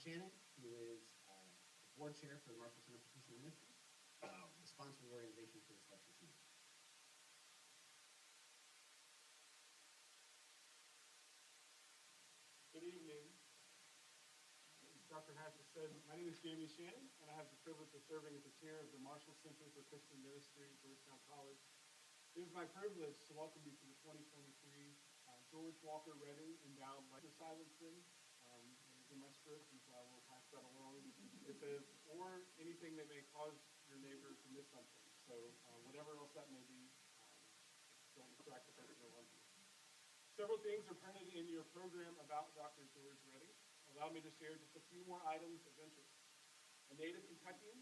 Shannon, who is the board chair for the Marshall Center for Christian Ministry, the sponsoring organization for this lecture series. Good evening. Dr. Hatcher said, my name is Jamie Shannon, and I have the privilege of serving as the chair of the Marshall Center for Christian Ministry at Georgetown College. It is my privilege to welcome you to the 2023 George Walker Redding Endowed Lecture Silencing. It is in my script, and so I will pass that along. It says, or anything that may cause your neighbor to miss something. So whatever else that may be, don't distract the person around you. Several things are printed in your program about Dr. George Redding. Allow me to share just a few more items of interest. A native Kentuckian,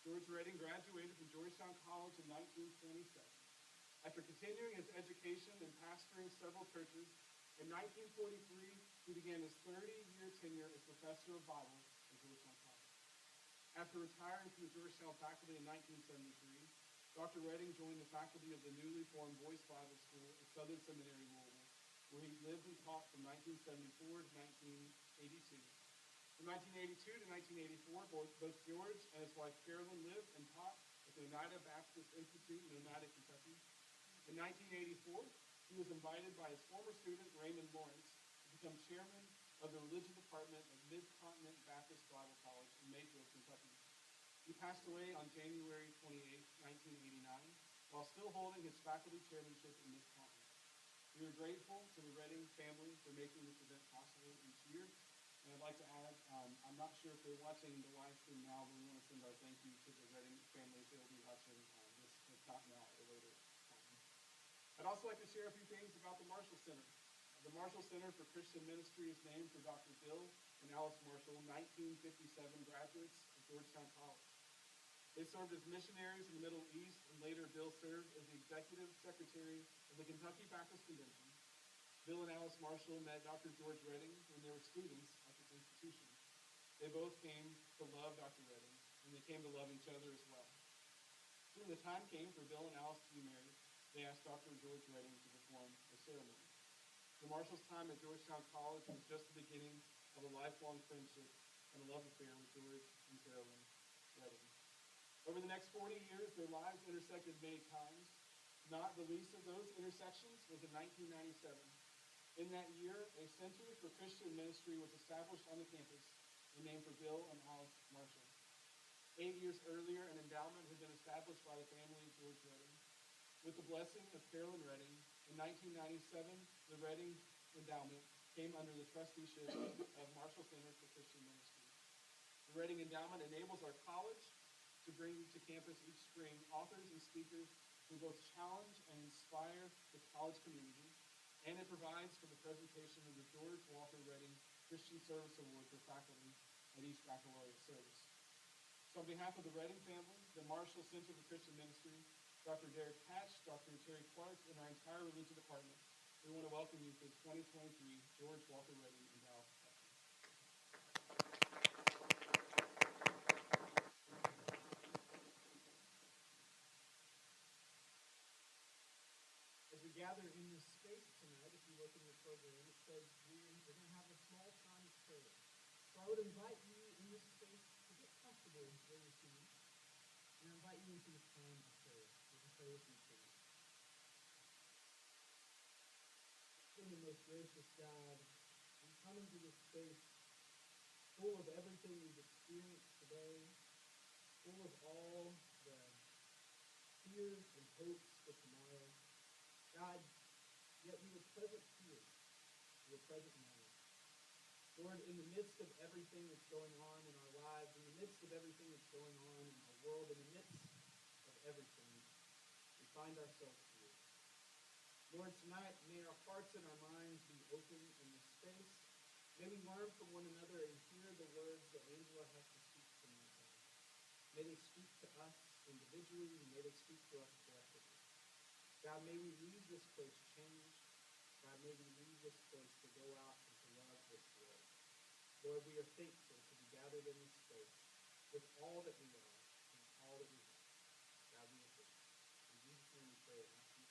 George Redding graduated from Georgetown College in 1927. After continuing his education and pastoring several churches, in 1943, he began his 30-year tenure as professor of Bible at Georgetown College. After retiring from the Georgetown faculty in 1973, Dr. Redding joined the faculty of the newly formed Boyce Bible School at Southern Seminary, Louisville, where he lived and taught from 1974 to 1982. From 1982 to 1984, both George and his wife Carolyn lived and taught at the Oneida Baptist Institute in Oneida, Kentucky. In 1984, he was invited by his former student Raymond Lawrence to become chairman of the religion department at Mid-Continent Baptist Bible College in Mayfield, Kentucky. He passed away on January 28, 1989, while still holding his faculty chairmanship in Mid-Continent. We are grateful to the Redding family for making this event possible each year. And I'd like to add, I'm not sure if they're watching the live stream now, but we want to send our thank you to the Redding family if they'll be watching this if not now or later. I'd also like to share a few things about the Marshall Center. The Marshall Center for Christian Ministry is named for Dr. Bill and Alice Marshall, 1957 graduates of Georgetown College. They served as missionaries in the Middle East, and later Bill served as the executive secretary of the Kentucky Baptist Convention. Bill and Alice Marshall met Dr. George Redding when they were students at this institution. They both came to love Dr. Redding, and they came to love each other as well. When the time came for Bill and Alice to be married, they asked Dr. George Redding to perform the ceremony. The Marshall's time at Georgetown College was just the beginning of a lifelong friendship and a love affair with George and Carolyn Redding. Over the next 40 years, their lives intersected many times. Not the least of those intersections was in 1997. In that year, a Center for Christian Ministry was established on the campus and named for Bill and Alice Marshall. 8 years earlier, an endowment had been established by the family of George Redding. With the blessing of Carolyn Redding, in 1997, the Redding Endowment came under the trusteeship of Marshall Center for Christian Ministry. The Redding Endowment enables our college to bring to campus each spring authors and speakers who both challenge and inspire the college community, and it provides for the presentation of the George Walker Redding Christian Service Award for faculty at each baccalaureate service. So on behalf of the Redding family, the Marshall Center for Christian Ministry, Dr. Derek Hatch, Dr. Terry Clark, and our entire religion department, we want to welcome you to the 2023 George Walker Redding Endowed Lecture. As we gather in this space tonight, if you look in your program, it says we're going to have a small time of prayer. So I would invite you in this space to get comfortable where you're sitting, and I invite you into this time of prayer. You can pray with me, please. In the most gracious God, we come into this space full of everything we've experienced today, full of all the fears and hopes for tomorrow. God, yet we were present here. We were present now. Lord, in the midst of everything that's going on in our lives, in the midst of everything that's going on in our world, in the midst of everything, we find ourselves here. Lord, tonight, may our hearts and our minds be open in this space. May we learn from one another and hear the words that Angela has to speak tonight. May they speak to us individually, and may they speak to us collectively. God, may we leave this place changed. God, may we leave this place to go out and to love this world. Lord, we are thankful to be gathered in this space with all that we are and all that we have. God, we are thankful. In Jesus' name we pray and ask you.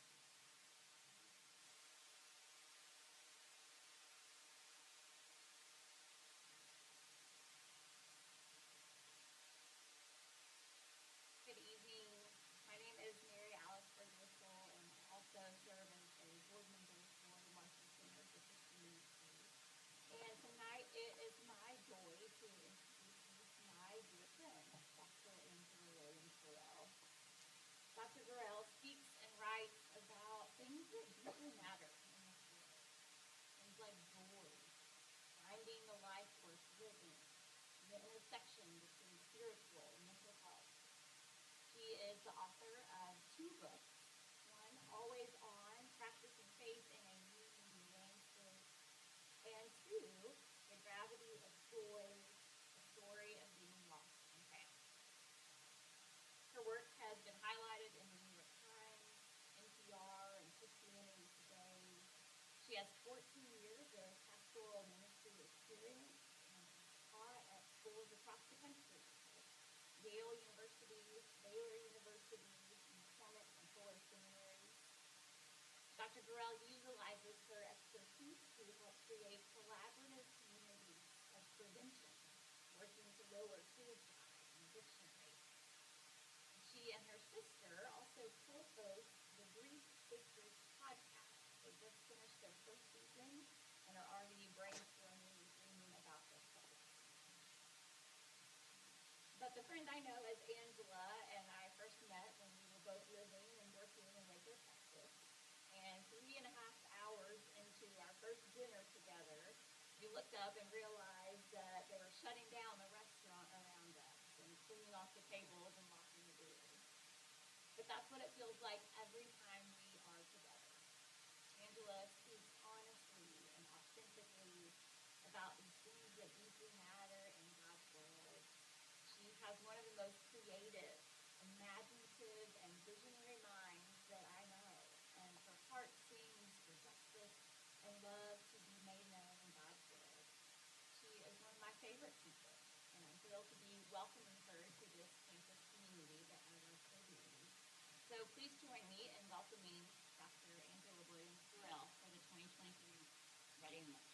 and Dr. Angela Williams Gorrell. Dr. Gorrell speaks and writes about things that deeply matter in this world. Things like joy, finding the life worth living, the intersection between spiritual and mental health. She is the author of 2 books. One, Always On, Practicing Faith in a New Media Landscape, and 2, The Gravity of Joy, a story of being lost and found. Her work has been highlighted in the New York Times, NPR, and Christianity Today. She has 14 years of pastoral ministry experience and has taught at schools across the country, like Yale University, Baylor University, McCormick and Fuller Seminaries. Dr. Gorrell utilizes her expertise to help create collaborative communities of prevention, working to lower suicide and addiction rates. She and her sister also co-host the Grief Sisters podcast. They just finished their first season and are already brainstorming and dreaming about their second season. But the friend I know as Angela and I first met when we were both living and working in Waco, Texas. And 3.5 hours into our first dinner together, we looked up and realized that they were shutting down the restaurant around us and cleaning off the tables and locking the doors. But that's what it feels like every time we are together. Angela speaks honestly and authentically about these things that deeply matter in God's world. She has one of the most creative, imaginative, and visionary minds that I know, and her heart sings for justice and love to be made known in God's world. She is one of my favorite people, and I'm thrilled to be welcoming her to this campus community that I love so dearly. So please join me in welcoming Dr. Angela Williams Gorrell for the 2023 Reading Lecture.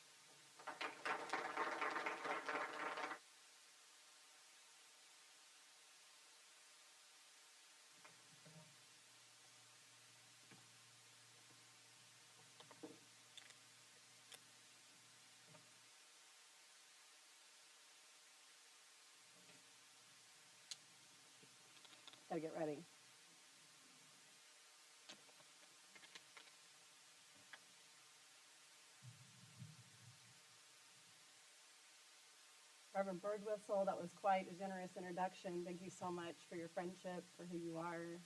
Gotta get ready. Reverend Birdwhistle, that was quite a generous introduction. Thank you so much for your friendship, for who you are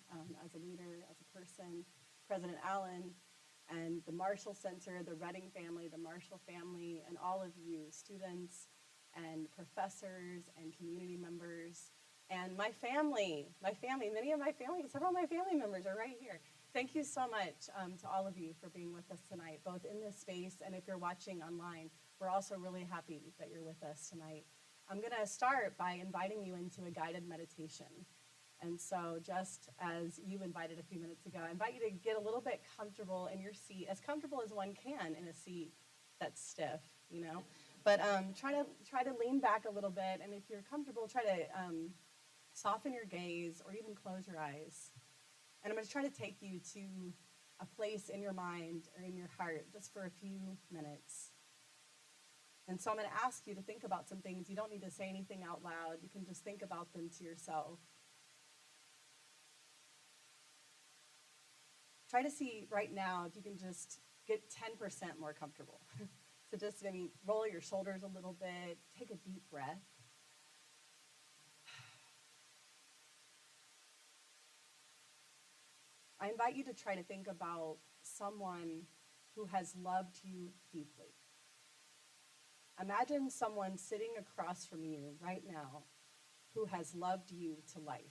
as a leader, as a person. President Allen and the Marshall Center, the Reading family, the Marshall family, and all of you, students and professors and community members, and my family, many of my family, several of my family members are right here. Thank you so much to all of you for being with us tonight, both in this space and if you're watching online. We're also really happy that you're with us tonight. I'm going to start by inviting you into a guided meditation. And so just as you invited a few minutes ago, I invite you to get a little bit comfortable in your seat, as comfortable as one can in a seat that's stiff, you know. But try to lean back a little bit, and if you're comfortable, try to soften your gaze or even close your eyes. And I'm going to try to take you to a place in your mind or in your heart just for a few minutes. And so I'm going to ask you to think about some things. You don't need to say anything out loud. You can just think about them to yourself. Try to see right now if you can just get 10% more comfortable. So just maybe roll your shoulders a little bit. Take a deep breath. I invite you to try to think about someone who has loved you deeply. Imagine someone sitting across from you right now who has loved you to life.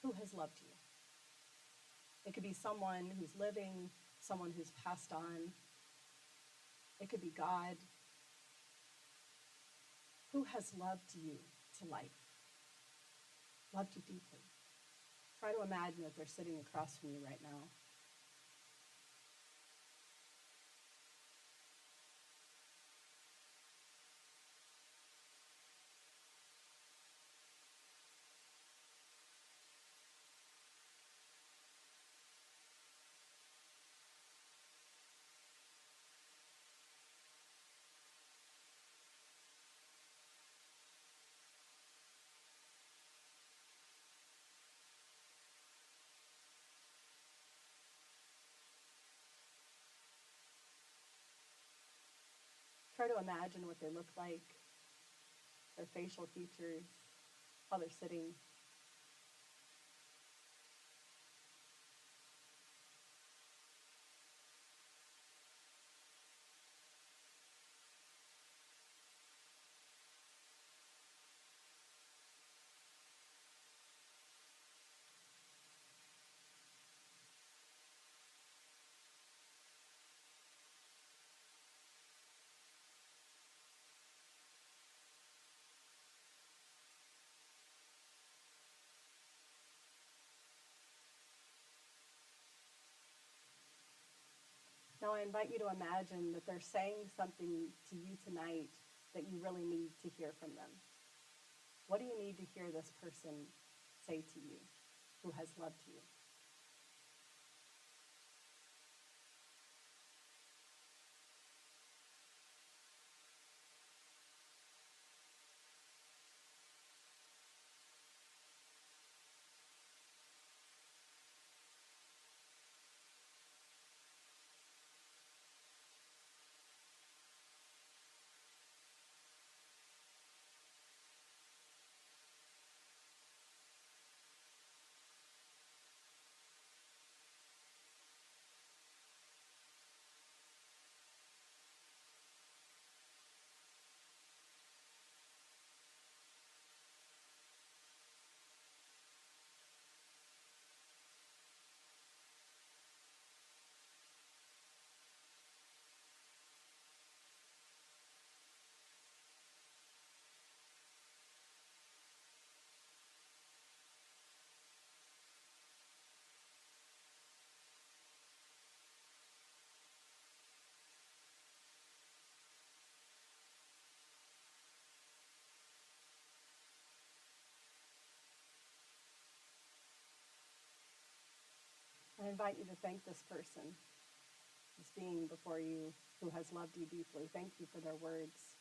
Who has loved you? It could be someone who's living, someone who's passed on. It could be God. Who has loved you to life? Loved you deeply. Try to imagine that they're sitting across from you right now. try to imagine what they look like, their facial features, how they're sitting. Now I invite you to imagine that they're saying something to you tonight that you really need to hear from them. What do you need to hear this person say to you who has loved you? I invite you to thank this person, this being before you who has loved you deeply. Thank you for their words.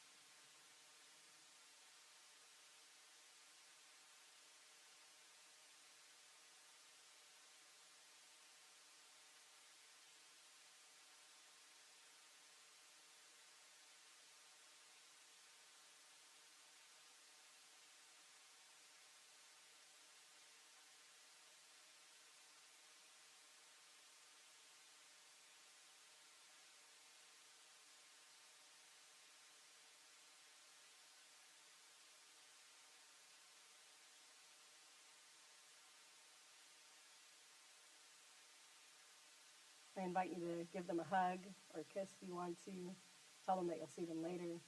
I invite you to give them a hug or a kiss if you want to. Tell them that you'll see them later.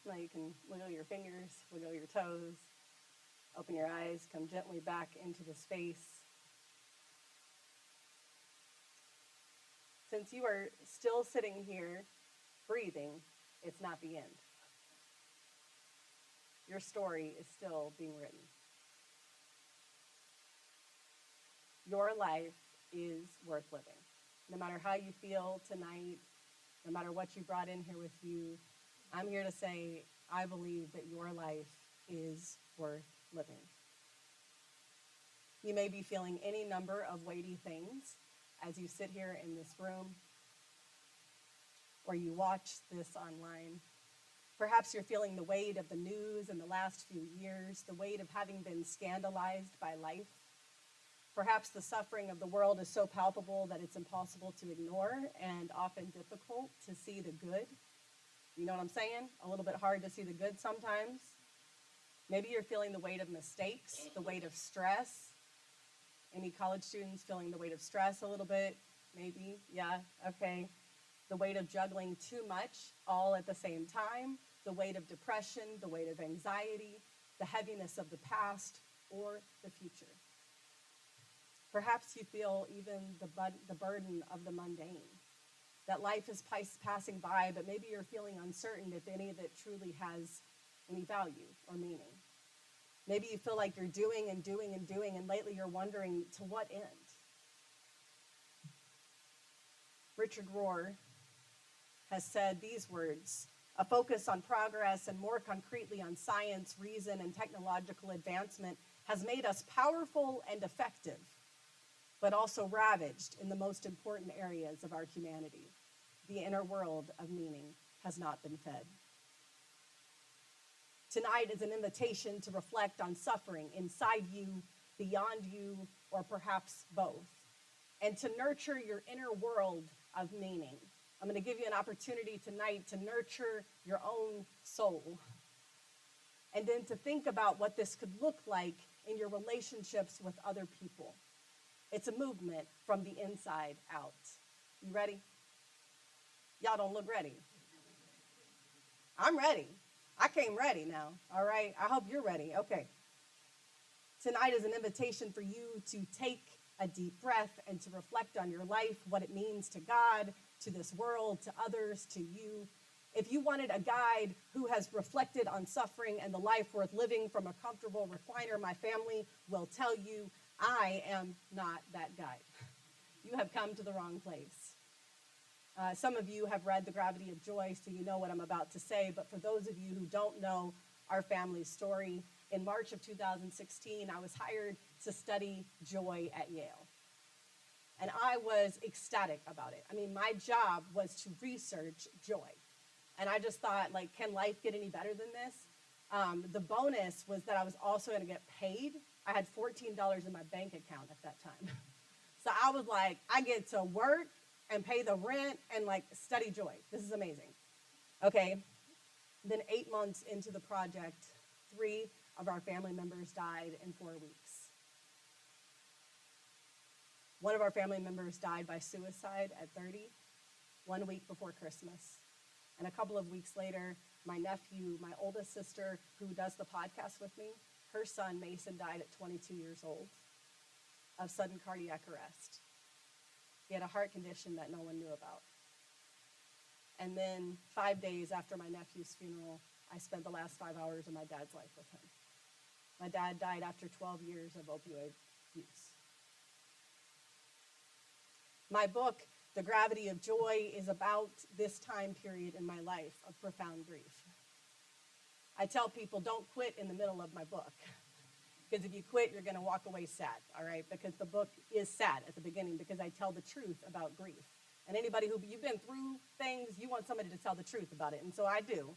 Now you can wiggle your fingers, wiggle your toes, open your eyes, come gently back into the space. Since you are still sitting here breathing, it's not the end. Your story is still being written. Your life is worth living. No matter how you feel tonight, no matter what you brought in here with you, I'm here to say I believe that your life is worth living. You may be feeling any number of weighty things as you sit here in this room or you watch this online. Perhaps you're feeling the weight of the news in the last few years, the weight of having been scandalized by life. Perhaps the suffering of the world is so palpable that it's impossible to ignore and often difficult to see the good. You know what I'm saying? A little bit hard to see the good sometimes. Maybe you're feeling the weight of mistakes, the weight of stress. Any college students feeling the weight of stress a little bit? Maybe, yeah, okay. The weight of juggling too much all at the same time, the weight of depression, the weight of anxiety, the heaviness of the past or the future. Perhaps you feel even the burden of the mundane. that life is passing by, but maybe you're feeling uncertain if any of it truly has any value or meaning. Maybe you feel like you're doing and doing and doing, and lately you're wondering, to what end? Richard Rohr has said these words: a focus on progress and more concretely on science, reason, and technological advancement has made us powerful and effective, but also ravaged in the most important areas of our humanity. The inner world of meaning has not been fed. Tonight is an invitation to reflect on suffering inside you, beyond you, or perhaps both, and to nurture your inner world of meaning. I'm going to give you an opportunity tonight to nurture your own soul, and then to think about what this could look like in your relationships with other people. It's a movement from the inside out. You ready? Y'all don't look ready. I'm ready. I came ready now, all right? I hope you're ready. Okay. Tonight is an invitation for you to take a deep breath and to reflect on your life, what it means to God, to this world, to others, to you. If you wanted a guide who has reflected on suffering and the life worth living from a comfortable recliner, my family will tell you I am not that guide. You have come to the wrong place. Some of you have read The Gravity of Joy, so you know what I'm about to say. But for those of you who don't know our family's story, in March of 2016, I was hired to study joy at Yale. And I was ecstatic about it. I mean, my job was to research joy. And I just thought, like, can life get any better than this? The bonus was that I was also going to get paid. I had $14 in my bank account at that time. So I was like, I get to work and pay the rent and, like, study joy. This is amazing. Okay. Then 8 months into the project, 3 of our family members died in 4 weeks. One of our family members died by suicide at 30, 1 week before Christmas. And a couple of weeks later, my nephew, my oldest sister, who does the podcast with me, her son, Mason, died at 22 years old of sudden cardiac arrest. He had a heart condition that no one knew about. And then 5 days after my nephew's funeral, I spent the last 5 hours of my dad's life with him. My dad died after 12 years of opioid use. My book, The Gravity of Joy, is about this time period in my life of profound grief. I tell people, don't quit in the middle of my book. Because if you quit, you're going to walk away sad, all right? Because the book is sad at the beginning because I tell the truth about grief. And anybody who, you've been through things, you want somebody to tell the truth about it. And so I do,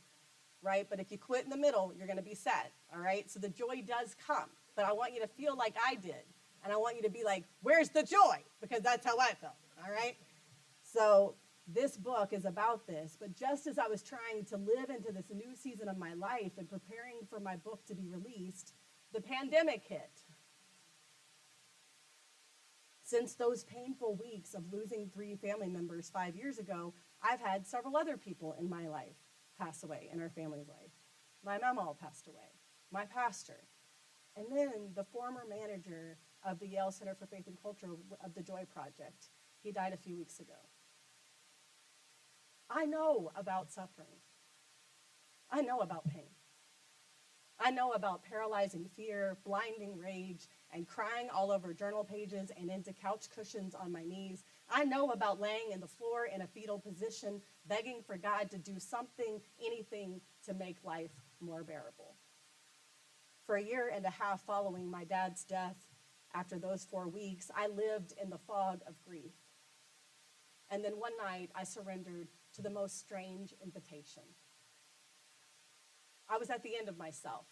right? But if you quit in the middle, you're going to be sad, all right? So the joy does come. But I want you to feel like I did. And I want you to be like, where's the joy? Because that's how I felt, all right? So this book is about this. But just as I was trying to live into this new season of my life and preparing for my book to be released, the pandemic hit. Since those painful weeks of losing 3 family members 5 years ago, I've had several other people in my life pass away, in our family's life. My mama passed away, my pastor, and then the former manager of the Yale Center for Faith and Culture of the Joy Project. He died a few weeks ago. I know about suffering. I know about pain. I know about paralyzing fear, blinding rage, and crying all over journal pages and into couch cushions on my knees. I know about laying in the floor in a fetal position, begging for God to do something, anything to make life more bearable. For a year and a half following my dad's death, after those 4 weeks, I lived in the fog of grief. And then one night, I surrendered to the most strange invitation. I was at the end of myself,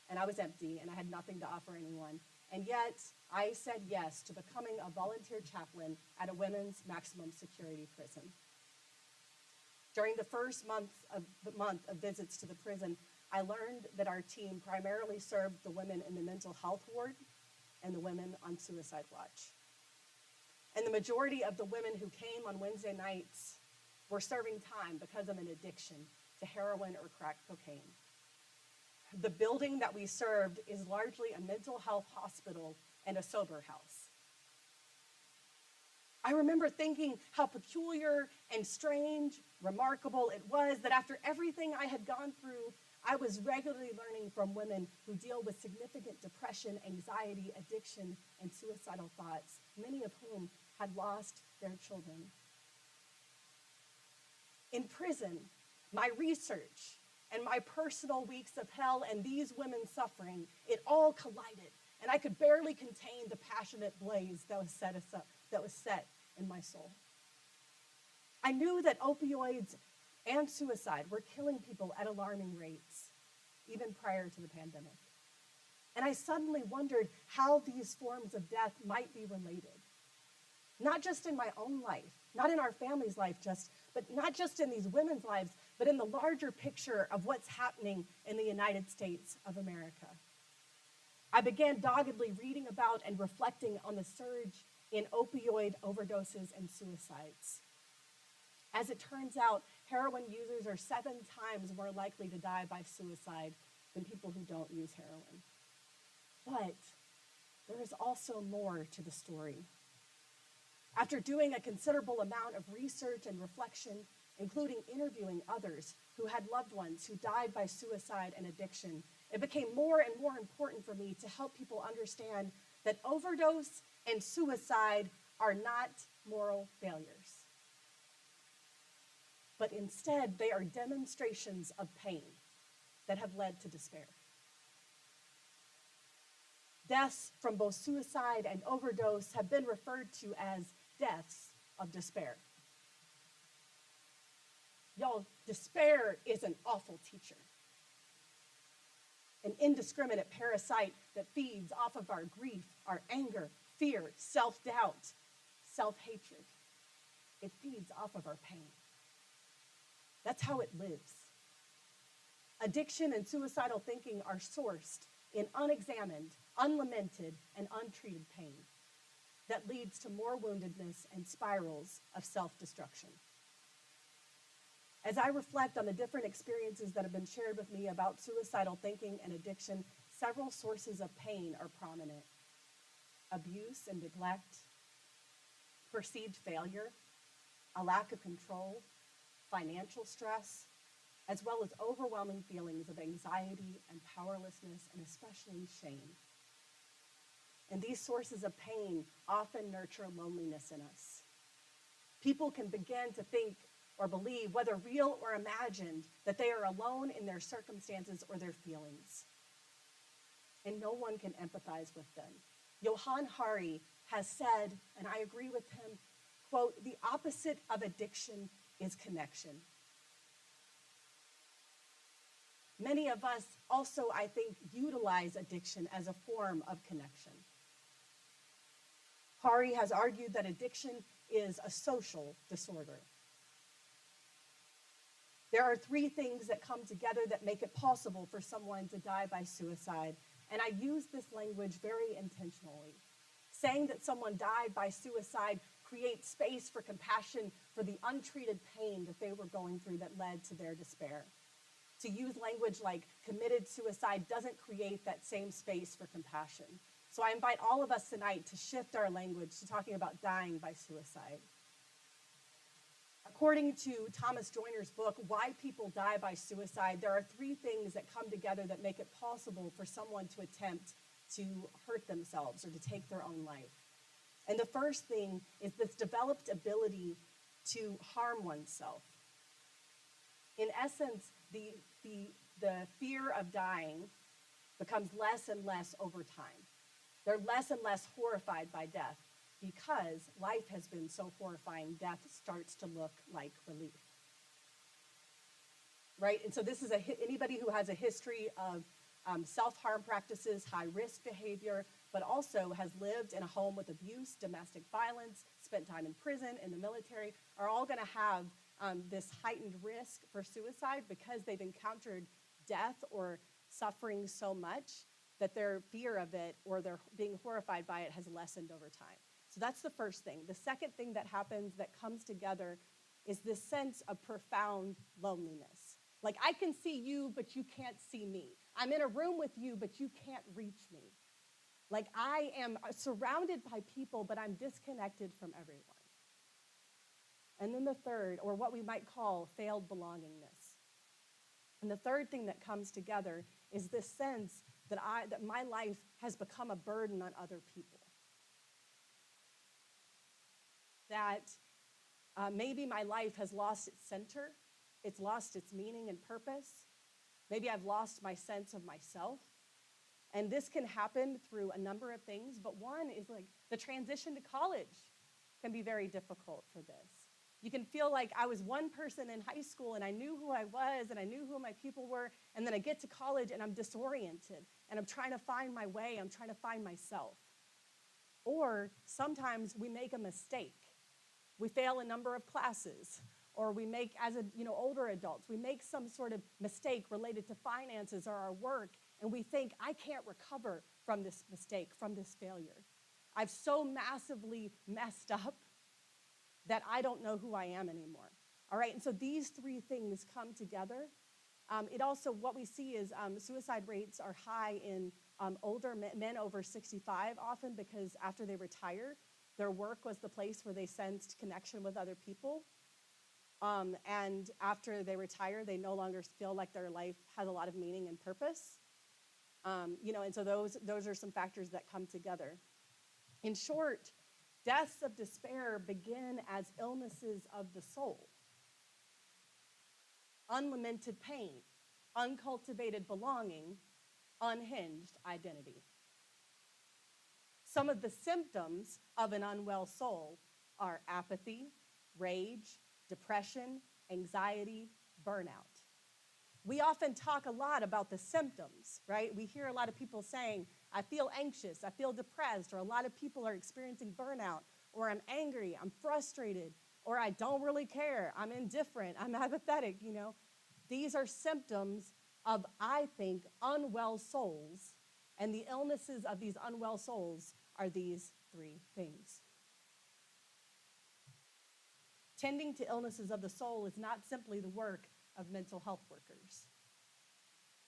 and I was empty, and I had nothing to offer anyone. And yet, I said yes to becoming a volunteer chaplain at a women's maximum security prison. During the first month of visits to the prison, I learned that our team primarily served the women in the mental health ward and the women on suicide watch. And the majority of the women who came on Wednesday nights were serving time because of an addiction to heroin or crack cocaine. The building that we served is largely a mental health hospital and a sober house. I remember thinking how peculiar and strange, remarkable it was that after everything I had gone through, I was regularly learning from women who deal with significant depression, anxiety, addiction, and suicidal thoughts, many of whom had lost their children. In prison, my research and my personal weeks of hell and these women's suffering, it all collided, and I could barely contain the passionate blaze that was set in my soul. I knew that opioids and suicide were killing people at alarming rates, even prior to the pandemic. And I suddenly wondered how these forms of death might be related. Not just in my own life, not in our family's life, but not just in these women's lives, but in the larger picture of what's happening in the United States of America. I began doggedly reading about and reflecting on the surge in opioid overdoses and suicides. As it turns out, heroin users are 7 times more likely to die by suicide than people who don't use heroin. But there is also more to the story. After doing a considerable amount of research and reflection, including interviewing others who had loved ones who died by suicide and addiction, it became more and more important for me to help people understand that overdose and suicide are not moral failures, but instead they are demonstrations of pain that have led to despair. Deaths from both suicide and overdose have been referred to as deaths of despair. Y'all, despair is an awful teacher. An indiscriminate parasite that feeds off of our grief, our anger, fear, self-doubt, self-hatred. It feeds off of our pain. That's how it lives. Addiction and suicidal thinking are sourced in unexamined, unlamented, and untreated pain that leads to more woundedness and spirals of self-destruction. As I reflect on the different experiences that have been shared with me about suicidal thinking and addiction, several sources of pain are prominent. Abuse and neglect, perceived failure, a lack of control, financial stress, as well as overwhelming feelings of anxiety and powerlessness, and especially shame. And these sources of pain often nurture loneliness in us. People can begin to think or believe, whether real or imagined, that they are alone in their circumstances or their feelings. And no one can empathize with them. Johann Hari has said, and I agree with him, quote, "The opposite of addiction is connection." Many of us also, I think, utilize addiction as a form of connection. Hari has argued that addiction is a social disorder. There are 3 things that come together that make it possible for someone to die by suicide, and I use this language very intentionally. Saying that someone died by suicide creates space for compassion for the untreated pain that they were going through that led to their despair. To use language like committed suicide doesn't create that same space for compassion. So I invite all of us tonight to shift our language to talking about dying by suicide. According to Thomas Joyner's book, Why People Die by Suicide, there are 3 things that come together that make it possible for someone to attempt to hurt themselves or to take their own life. And the first thing is this developed ability to harm oneself. In essence, the fear of dying becomes less and less over time. They're less and less horrified by death because life has been so horrifying, death starts to look like relief. Right? And so this is anybody who has a history of self-harm practices, high-risk behavior, but also has lived in a home with abuse, domestic violence, spent time in prison, in the military, are all going to have this heightened risk for suicide because they've encountered death or suffering so much that their fear of it or their being horrified by it has lessened over time. So that's the first thing. The second thing that happens that comes together is this sense of profound loneliness. Like, I can see you, but you can't see me. I'm in a room with you, but you can't reach me. Like, I am surrounded by people, but I'm disconnected from everyone. And then the third, or what we might call failed belongingness. And the third thing that comes together is this sense that my life has become a burden on other people. That maybe my life has lost its center, it's lost its meaning and purpose. Maybe I've lost my sense of myself. And this can happen through a number of things, but one is like the transition to college can be very difficult for this. You can feel like I was one person in high school and I knew who I was and I knew who my people were, and then I get to college and I'm disoriented and I'm trying to find my way, I'm trying to find myself. Or sometimes we make a mistake. We fail a number of classes, or we make, as older adults, we make some sort of mistake related to finances or our work, and we think, I can't recover from this mistake, from this failure. I've so massively messed up that I don't know who I am anymore. All right, and so these three things come together. It also, what we see is suicide rates are high in older men over 65 often, because after they retire, their work was the place where they sensed connection with other people. And after they retire, they no longer feel like their life has a lot of meaning and purpose. And so those are some factors that come together. In short, deaths of despair begin as illnesses of the soul. Unlamented pain, uncultivated belonging, unhinged identity. Some of the symptoms of an unwell soul are apathy, rage, depression, anxiety, burnout. We often talk a lot about the symptoms, right? We hear a lot of people saying, I feel anxious, I feel depressed, or a lot of people are experiencing burnout, or I'm angry, I'm frustrated, or I don't really care, I'm indifferent, I'm apathetic, These are symptoms of, I think, unwell souls, and the illnesses of these unwell souls are these three things. Tending to illnesses of the soul is not simply the work of mental health workers.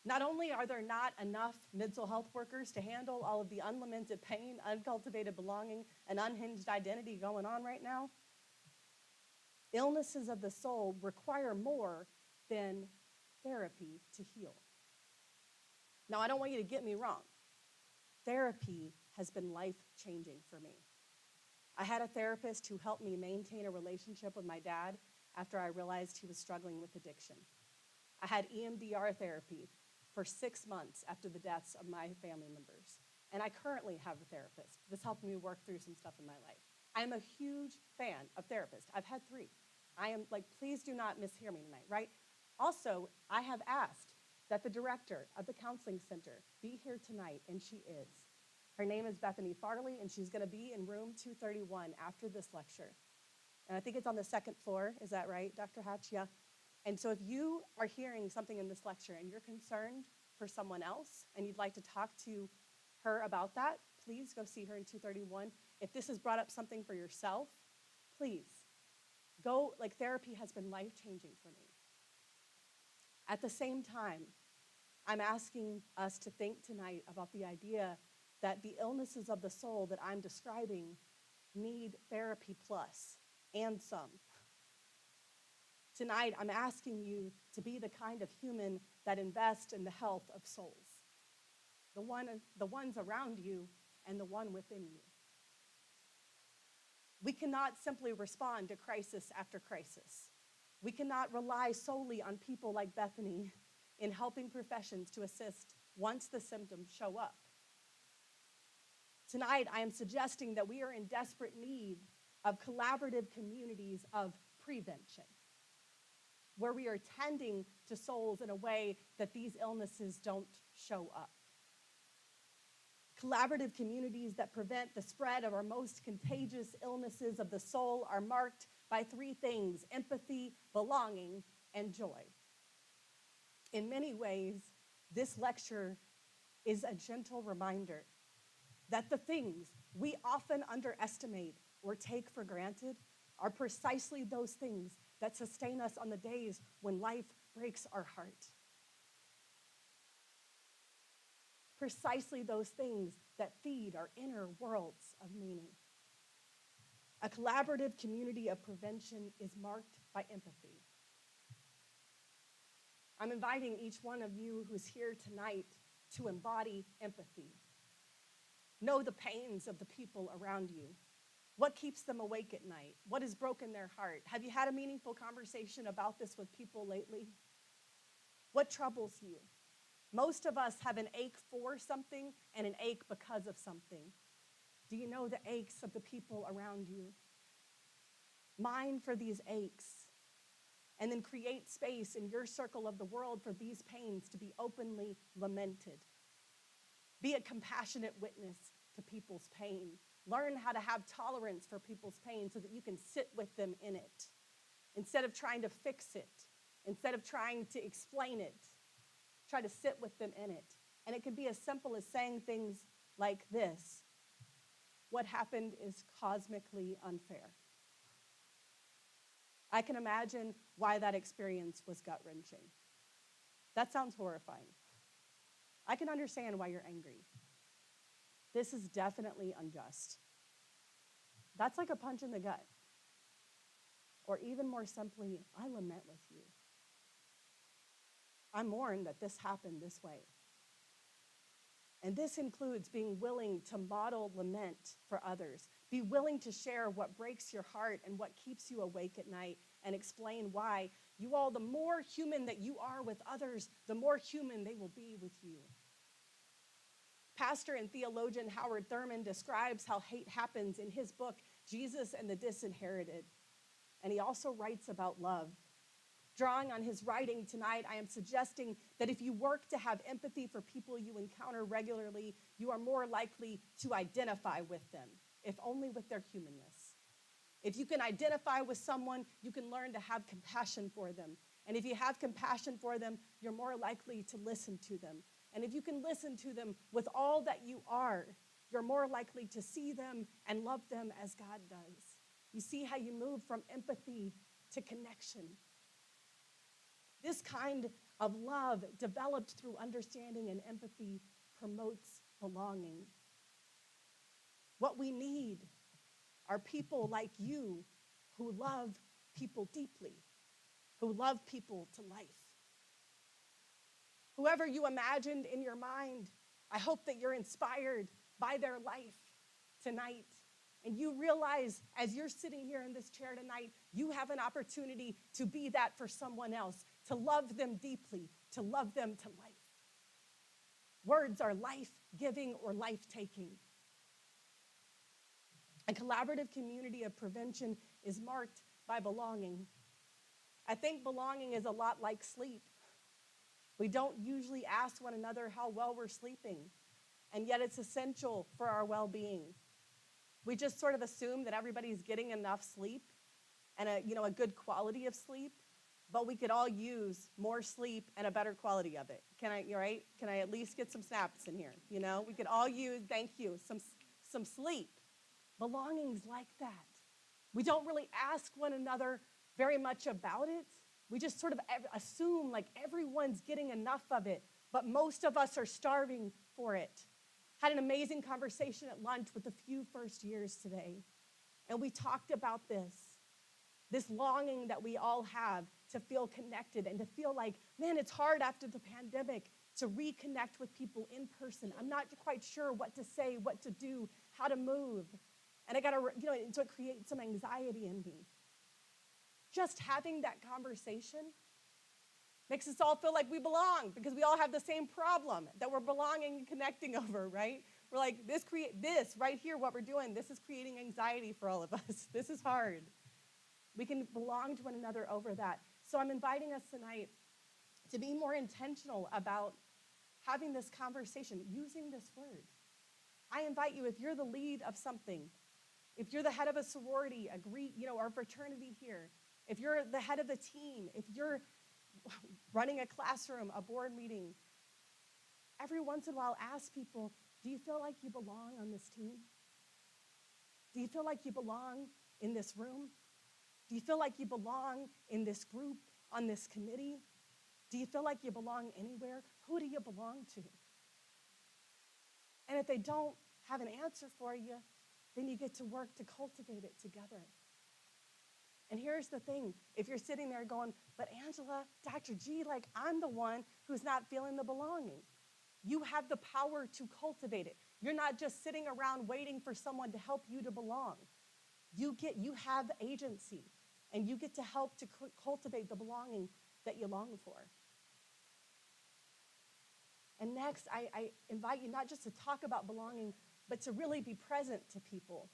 Not only are there not enough mental health workers to handle all of the unlamented pain, uncultivated belonging, and unhinged identity going on right now, illnesses of the soul require more than therapy to heal. Now, I don't want you to get me wrong. Therapy has been life-changing for me. I had a therapist who helped me maintain a relationship with my dad after I realized he was struggling with addiction. I had EMDR therapy for 6 months after the deaths of my family members. And I currently have a therapist. This helped me work through some stuff in my life. I am a huge fan of therapists. I've had 3. I am please do not mishear me tonight, right? Also, I have asked that the director of the counseling center be here tonight, and she is. Her name is Bethany Farley, and she's gonna be in room 231 after this lecture. And I think it's on the 2nd floor, is that right, Dr. Hatch? Yeah. And so if you are hearing something in this lecture and you're concerned for someone else and you'd like to talk to her about that, please go see her in 231. If this has brought up something for yourself, please go. Therapy has been life-changing for me. At the same time, I'm asking us to think tonight about the idea that the illnesses of the soul that I'm describing need therapy plus and some. Tonight, I'm asking you to be the kind of human that invests in the health of souls, the ones around you and the one within you. We cannot simply respond to crisis after crisis. We cannot rely solely on people like Bethany in helping professions to assist once the symptoms show up. Tonight, I am suggesting that we are in desperate need of collaborative communities of prevention, where we are tending to souls in a way that these illnesses don't show up. Collaborative communities that prevent the spread of our most contagious illnesses of the soul are marked by 3 things: empathy, belonging, and joy. In many ways, this lecture is a gentle reminder that the things we often underestimate or take for granted are precisely those things that sustain us on the days when life breaks our heart. Precisely those things that feed our inner worlds of meaning. A collaborative community of prevention is marked by empathy. I'm inviting each one of you who's here tonight to embody empathy. Know the pains of the people around you. What keeps them awake at night? What has broken their heart? Have you had a meaningful conversation about this with people lately? What troubles you? Most of us have an ache for something and an ache because of something. Do you know the aches of the people around you? Mine for these aches, and then create space in your circle of the world for these pains to be openly lamented. Be a compassionate witness to people's pain. Learn how to have tolerance for people's pain so that you can sit with them in it. Instead of trying to fix it, instead of trying to explain it, try to sit with them in it. And it can be as simple as saying things like this: what happened is cosmically unfair. I can imagine why that experience was gut-wrenching. That sounds horrifying. I can understand why you're angry. This is definitely unjust. That's like a punch in the gut. Or even more simply, I lament with you. I mourn that this happened this way. And this includes being willing to model lament for others. Be willing to share what breaks your heart and what keeps you awake at night, and explain why. You all, the more human that you are with others, the more human they will be with you. Pastor and theologian Howard Thurman describes how hate happens in his book, Jesus and the Disinherited. And he also writes about love. Drawing on his writing tonight, I am suggesting that if you work to have empathy for people you encounter regularly, you are more likely to identify with them, if only with their humanness. If you can identify with someone, you can learn to have compassion for them. And if you have compassion for them, you're more likely to listen to them. And if you can listen to them with all that you are, you're more likely to see them and love them as God does. You see how you move from empathy to connection. This kind of love, developed through understanding and empathy, promotes belonging. What we need are people like you who love people deeply, who love people to life. Whoever you imagined in your mind, I hope that you're inspired by their life tonight. And you realize, as you're sitting here in this chair tonight, you have an opportunity to be that for someone else, to love them deeply, to love them to life. Words are life-giving or life-taking. A collaborative community of prevention is marked by belonging. I think belonging is a lot like sleep. We don't usually ask one another how well we're sleeping, and yet it's essential for our well-being. We just sort of assume that everybody's getting enough sleep and a good quality of sleep, but we could all use more sleep and a better quality of it. Can I at least get some snaps in here? We could all use, thank you, some sleep. Belonging's like that. We don't really ask one another very much about it. We just sort of assume like everyone's getting enough of it, but most of us are starving for it. Had an amazing conversation at lunch with a few first years today, and we talked about this longing that we all have to feel connected and to feel like, man, it's hard after the pandemic to reconnect with people in person. I'm not quite sure what to say, what to do, how to move. And so it creates some anxiety in me. Just having that conversation makes us all feel like we belong, because we all have the same problem that we're belonging and connecting over, right? We're like, this right here, what we're doing, this is creating anxiety for all of us. This is hard. We can belong to one another over that. So I'm inviting us tonight to be more intentional about having this conversation, using this word. I invite you, if you're the lead of something, if you're the head of a sorority, or fraternity here, if you're the head of a team, if you're running a classroom, a board meeting, every once in a while ask people, do you feel like you belong on this team? Do you feel like you belong in this room? Do you feel like you belong in this group, on this committee? Do you feel like you belong anywhere? Who do you belong to? And if they don't have an answer for you, then you get to work to cultivate it together. And here's the thing. If you're sitting there going, but Angela, Dr. G, like I'm the one who's not feeling the belonging. You have the power to cultivate it. You're not just sitting around waiting for someone to help you to belong. You have agency, and you get to help to cultivate the belonging that you long for. And next, I invite you not just to talk about belonging, but to really be present to people.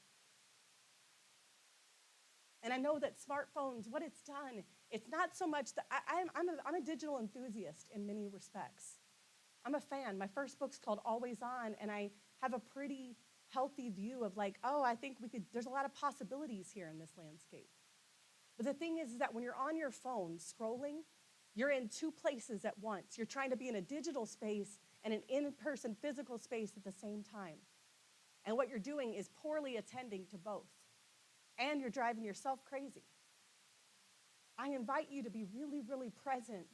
And I know that smartphones, what it's done, it's not so much that I'm a digital enthusiast in many respects. I'm a fan. My first book's called Always On, and I have a pretty healthy view of like, oh, I think there's a lot of possibilities here in this landscape. But the thing is that when you're on your phone scrolling, you're in two places at once. You're trying to be in a digital space and an in-person physical space at the same time. And what you're doing is poorly attending to both. And you're driving yourself crazy. I invite you to be really, really present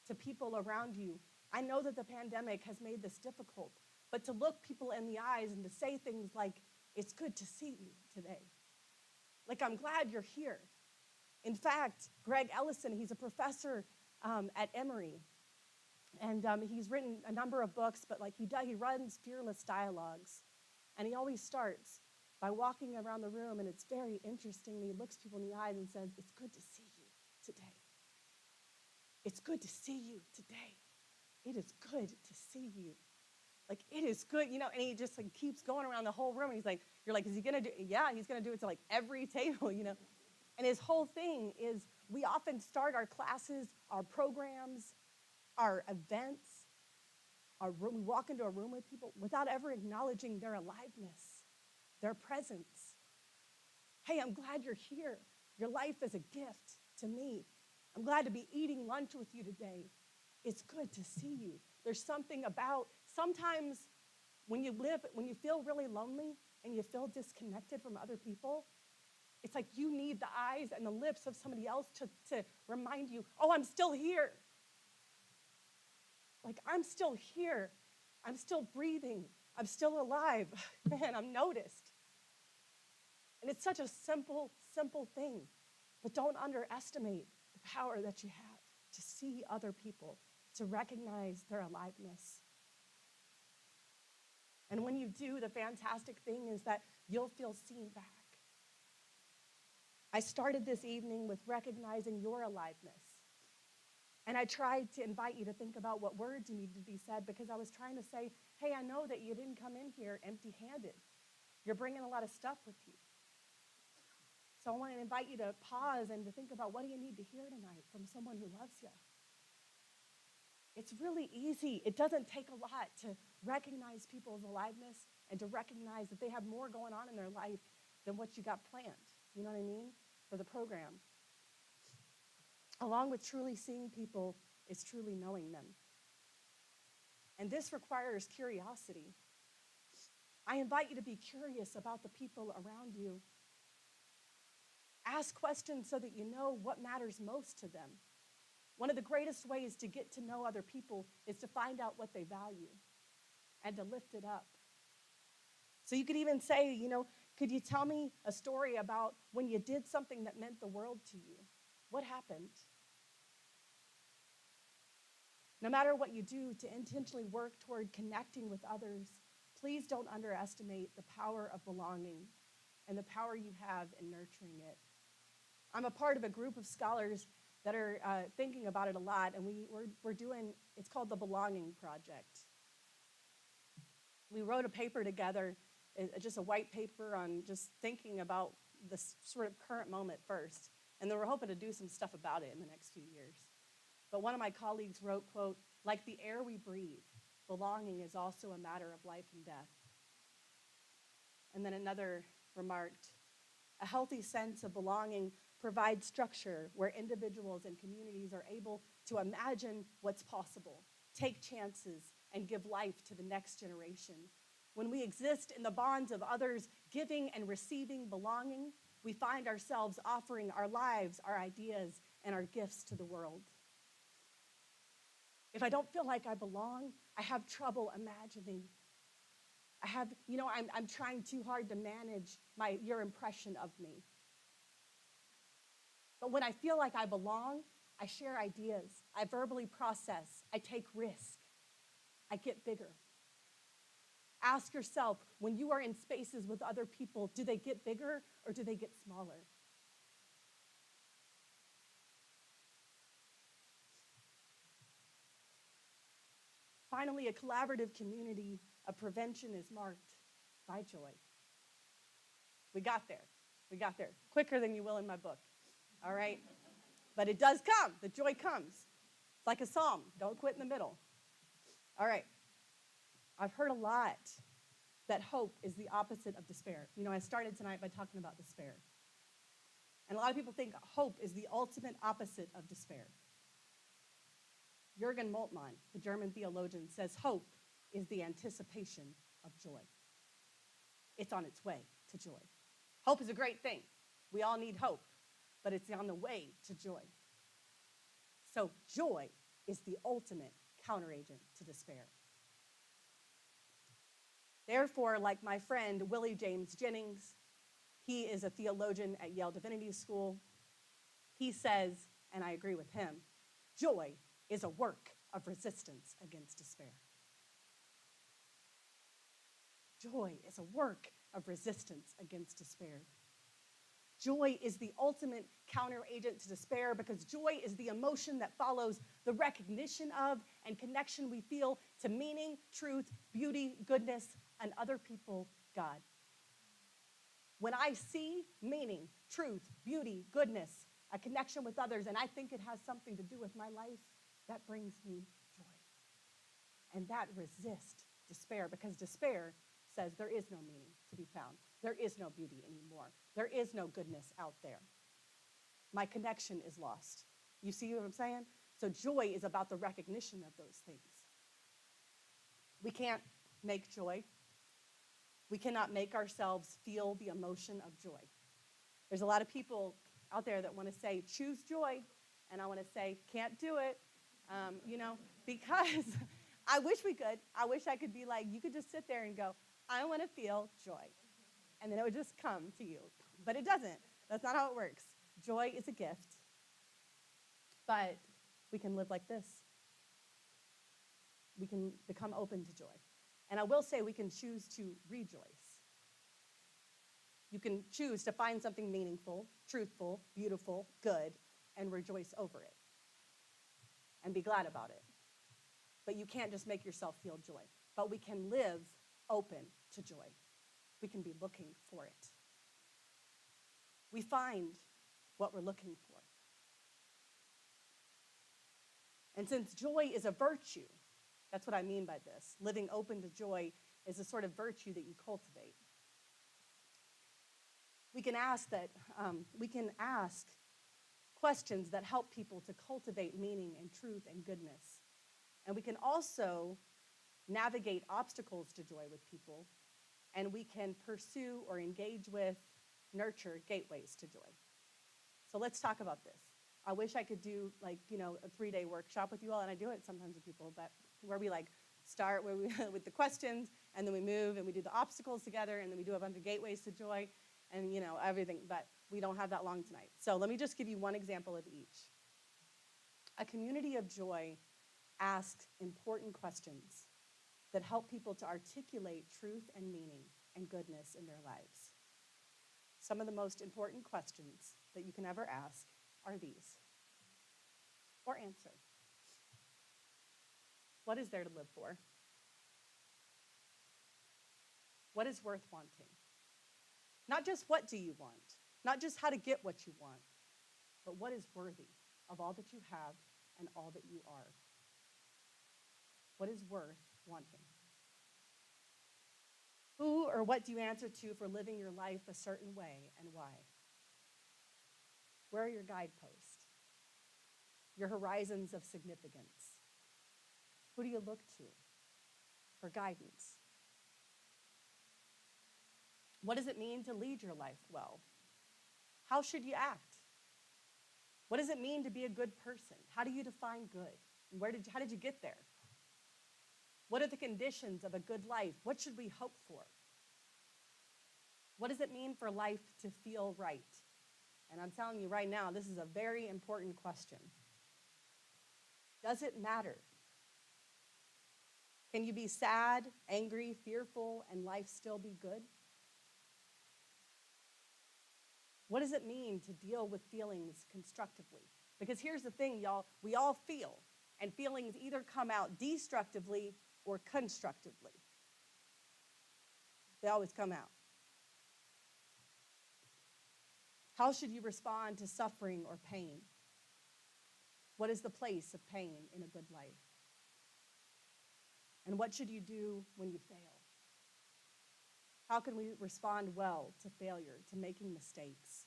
to people around you. I know that the pandemic has made this difficult, but to look people in the eyes and to say things like, it's good to see you today. Like, I'm glad you're here. In fact, Greg Ellison, he's a professor at Emory, and he's written a number of books, but like he runs fearless dialogues, and he always starts by walking around the room, and it's very interesting. He looks people in the eyes and says, it's good to see you today. It's good to see you today. It is good to see you. Like, it is good, and he just like keeps going around the whole room, and he's like, you're like, is he gonna do it? Yeah, he's gonna do it to like every table, And his whole thing is we often start our classes, our programs, our events, we walk into a room with people without ever acknowledging their aliveness, their presence. Hey, I'm glad you're here. Your life is a gift to me. I'm glad to be eating lunch with you today. It's good to see you. There's something about, sometimes when you feel really lonely and you feel disconnected from other people, it's like you need the eyes and the lips of somebody else to remind you, oh, I'm still here. Like, I'm still here. I'm still breathing. I'm still alive. Man, I'm noticed. And it's such a simple, simple thing. But don't underestimate the power that you have to see other people, to recognize their aliveness. And when you do, the fantastic thing is that you'll feel seen back. I started this evening with recognizing your aliveness. And I tried to invite you to think about what words needed to be said, because I was trying to say, hey, I know that you didn't come in here empty-handed. You're bringing a lot of stuff with you. So I want to invite you to pause and to think about, what do you need to hear tonight from someone who loves you? It's really easy. It doesn't take a lot to recognize people's aliveness and to recognize that they have more going on in their life than what you got planned. You know what I mean? For the program. Along with truly seeing people is truly knowing them. And this requires curiosity. I invite you to be curious about the people around you. Ask questions so that you know what matters most to them. One of the greatest ways to get to know other people is to find out what they value and to lift it up. So you could even say, could you tell me a story about when you did something that meant the world to you? What happened? No matter what you do to intentionally work toward connecting with others, please don't underestimate the power of belonging and the power you have in nurturing it. I'm a part of a group of scholars that are thinking about it a lot, and we're doing, it's called the Belonging Project. We wrote a paper together, just a white paper on just thinking about this sort of current moment first, and then we're hoping to do some stuff about it in the next few years. But one of my colleagues wrote, quote, like the air we breathe, belonging is also a matter of life and death. And then another remarked, a healthy sense of belonging provides structure where individuals and communities are able to imagine what's possible, take chances, and give life to the next generation. When we exist in the bonds of others, giving and receiving belonging, we find ourselves offering our lives, our ideas, and our gifts to the world. If I don't feel like I belong, I have trouble imagining. I'm trying too hard to manage your impression of me. But when I feel like I belong, I share ideas, I verbally process, I take risk, I get bigger. Ask yourself, when you are in spaces with other people, do they get bigger or do they get smaller? Finally, a collaborative community of prevention is marked by joy. We got there. Quicker than you will in my book, all right? But it does come. The joy comes. It's like a psalm. Don't quit in the middle. All right. I've heard a lot that hope is the opposite of despair. I started tonight by talking about despair. And a lot of people think hope is the ultimate opposite of despair. Jürgen Moltmann, the German theologian, says hope is the anticipation of joy. It's on its way to joy. Hope is a great thing. We all need hope, but it's on the way to joy. So joy is the ultimate counteragent to despair. Therefore, like my friend Willie James Jennings, he is a theologian at Yale Divinity School. He says, and I agree with him, joy is a work of resistance against despair. Joy is a work of resistance against despair. Joy is the ultimate counteragent to despair because joy is the emotion that follows the recognition of and connection we feel to meaning, truth, beauty, goodness, and other people, God. When I see meaning, truth, beauty, goodness, a connection with others, and I think it has something to do with my life, that brings me joy. And that resists despair because despair says there is no meaning to be found. There is no beauty anymore. There is no goodness out there. My connection is lost. You see what I'm saying? So joy is about the recognition of those things. We can't make joy. We cannot make ourselves feel the emotion of joy. There's a lot of people out there that want to say, choose joy. And I want to say, can't do it. Because I wish we could. I wish I could be like, you could just sit there and go, I want to feel joy. And then it would just come to you. But it doesn't. That's not how it works. Joy is a gift. But we can live like this. We can become open to joy. And I will say we can choose to rejoice. You can choose to find something meaningful, truthful, beautiful, good, and rejoice over it. And be glad about it. But you can't just make yourself feel joy. But we can live open to joy. We can be looking for it. We find what we're looking for. And since joy is a virtue, that's what I mean by this. Living open to joy is a sort of virtue that you cultivate. We can ask questions that help people to cultivate meaning and truth and goodness. And we can also navigate obstacles to joy with people. And we can pursue or engage with, nurture gateways to joy. So let's talk about this. I wish I could do a 3-day workshop with you all, and I do it sometimes with people, but where we start with the questions, and then we move and we do the obstacles together, and then we do a bunch of gateways to joy, and everything, but we don't have that long tonight. So let me just give you one example of each. A community of joy asks important questions that help people to articulate truth and meaning and goodness in their lives. Some of the most important questions that you can ever ask are these, or answer. What is there to live for? What is worth wanting? Not just what do you want, not just how to get what you want, but what is worthy of all that you have and all that you are? What is worth wanting? Who or what do you answer to for living your life a certain way, and why? Where are your guideposts? Your horizons of significance? Who do you look to for guidance? What does it mean to lead your life well? How should you act? What does it mean to be a good person? How do you define good? And how did you get there? What are the conditions of a good life? What should we hope for? What does it mean for life to feel right? And I'm telling you right now, this is a very important question. Does it matter? Can you be sad, angry, fearful, and life still be good? What does it mean to deal with feelings constructively? Because here's the thing, y'all, we all feel, and feelings either come out destructively or constructively. They always come out. How should you respond to suffering or pain? What is the place of pain in a good life? And what should you do when you fail? How can we respond well to failure, to making mistakes?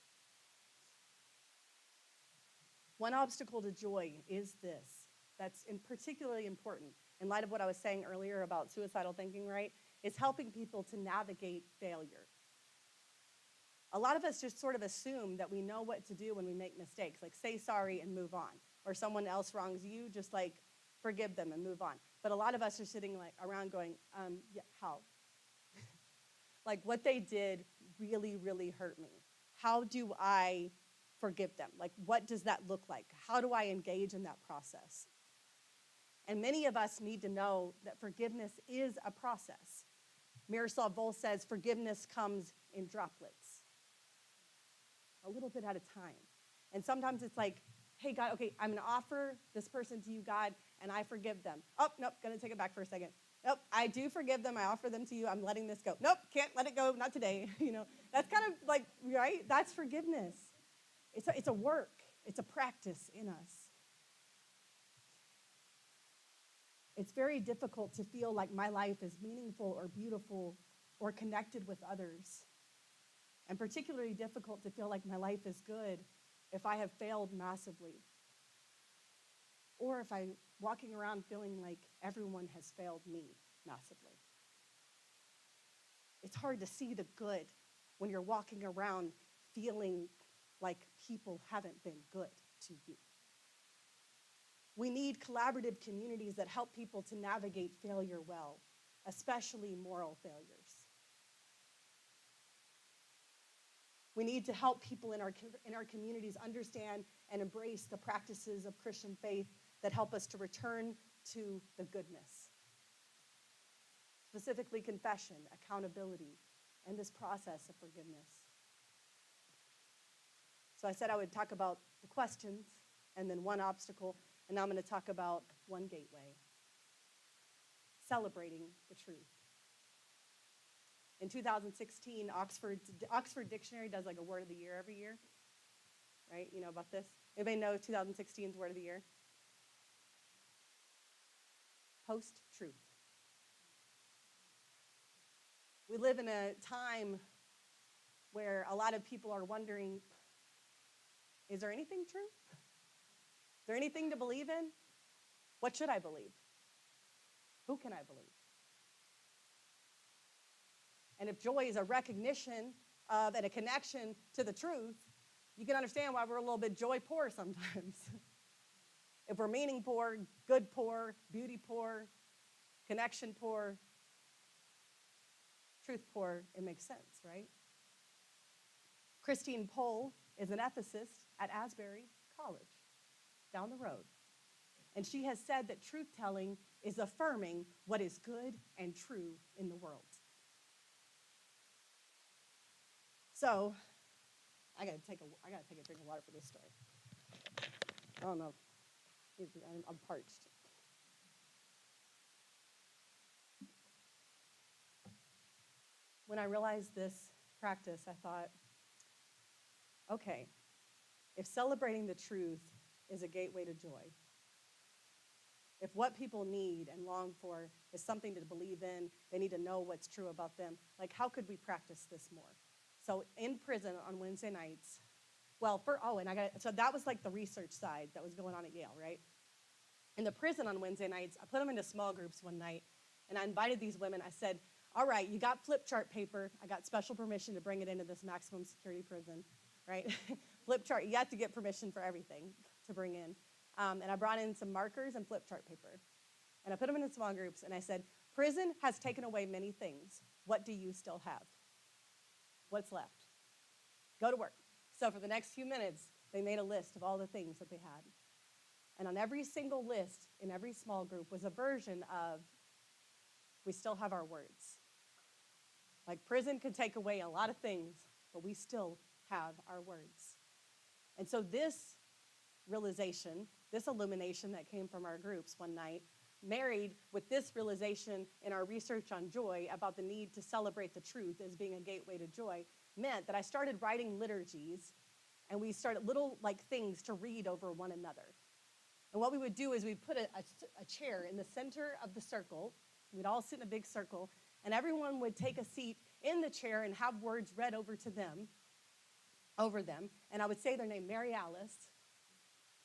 One obstacle to joy is this, that's particularly important in light of what I was saying earlier about suicidal thinking, right? Is helping people to navigate failure. A lot of us just sort of assume that we know what to do when we make mistakes, like say sorry and move on. Or someone else wrongs you, just like forgive them and move on. But a lot of us are sitting like around going, yeah, how? Like what they did really, really hurt me. How do I forgive them? Like what does that look like? How do I engage in that process? And many of us need to know that forgiveness is a process. Miroslav Volf says forgiveness comes in droplets, a little bit at a time. And sometimes it's like, hey, God, okay, I'm going to offer this person to you, God, and I forgive them. Oh, nope, going to take it back for a second. Nope, I do forgive them. I offer them to you. I'm letting this go. Nope, can't let it go, not today. That's kind of like, right? That's forgiveness. It's a work. It's a practice in us. It's very difficult to feel like my life is meaningful or beautiful or connected with others. And particularly difficult to feel like my life is good if I have failed massively. Or if I'm walking around feeling like everyone has failed me massively. It's hard to see the good when you're walking around feeling like people haven't been good to you. We need collaborative communities that help people to navigate failure well, especially moral failures. We need to help people in our communities understand and embrace the practices of Christian faith that help us to return to the goodness. Specifically confession, accountability, and this process of forgiveness. So I said I would talk about the questions and then one obstacle, and now I'm going to talk about one gateway. Celebrating the truth. In 2016, Oxford Dictionary does like a word of the year every year, right? You know about this? Anybody know 2016's word of the year? Post-truth. We live in a time where a lot of people are wondering, is there anything true? Is there anything to believe in? What should I believe? Who can I believe? And if joy is a recognition of and a connection to the truth, you can understand why we're a little bit joy poor sometimes. If we're meaning poor, good poor, beauty poor, connection poor, truth poor, it makes sense, right? Christine Pohl is an ethicist at Asbury College down the road. And she has said that truth-telling is affirming what is good and true in the world. So, I gotta take a drink of water for this story. I don't know. I'm parched. When I realized this practice, I thought, okay, if celebrating the truth is a gateway to joy, if what people need and long for is something to believe in, they need to know what's true about them, like how could we practice this more? So in prison on Wednesday nights, so that was like the research side that was going on at Yale, right? In the prison on Wednesday nights, I put them into small groups one night, and I invited these women. I said, all right, you got flip chart paper. I got special permission to bring it into this maximum security prison, right? Flip chart, you have to get permission for everything to bring in. And I brought in some markers and flip chart paper. And I put them in small groups, and I said, prison has taken away many things. What do you still have? What's left? Go to work. So for the next few minutes, they made a list of all the things that they had. And on every single list in every small group was a version of, we still have our words. Like prison could take away a lot of things, but we still have our words. And so this realization, this illumination that came from our groups one night, married with this realization in our research on joy about the need to celebrate the truth as being a gateway to joy, meant that I started writing liturgies, and we started little like things to read over one another. And what we would do is we'd put a chair in the center of the circle. We'd all sit in a big circle, and everyone would take a seat in the chair and have words read over them. And I would say their name, Mary Alice,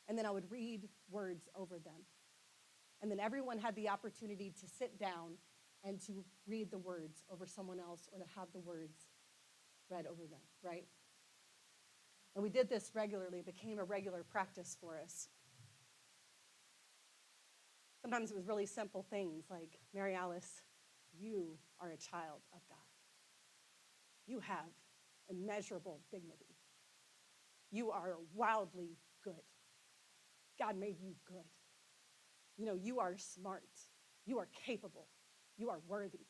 and then I would read words over them. And then everyone had the opportunity to sit down and to read the words over someone else or to have the words read over them, right? And we did this regularly. It became a regular practice for us. Sometimes it was really simple things like, Mary Alice, you are a child of God. You have immeasurable dignity. You are wildly good. God made you good. You know, you are smart. You are capable. You are worthy.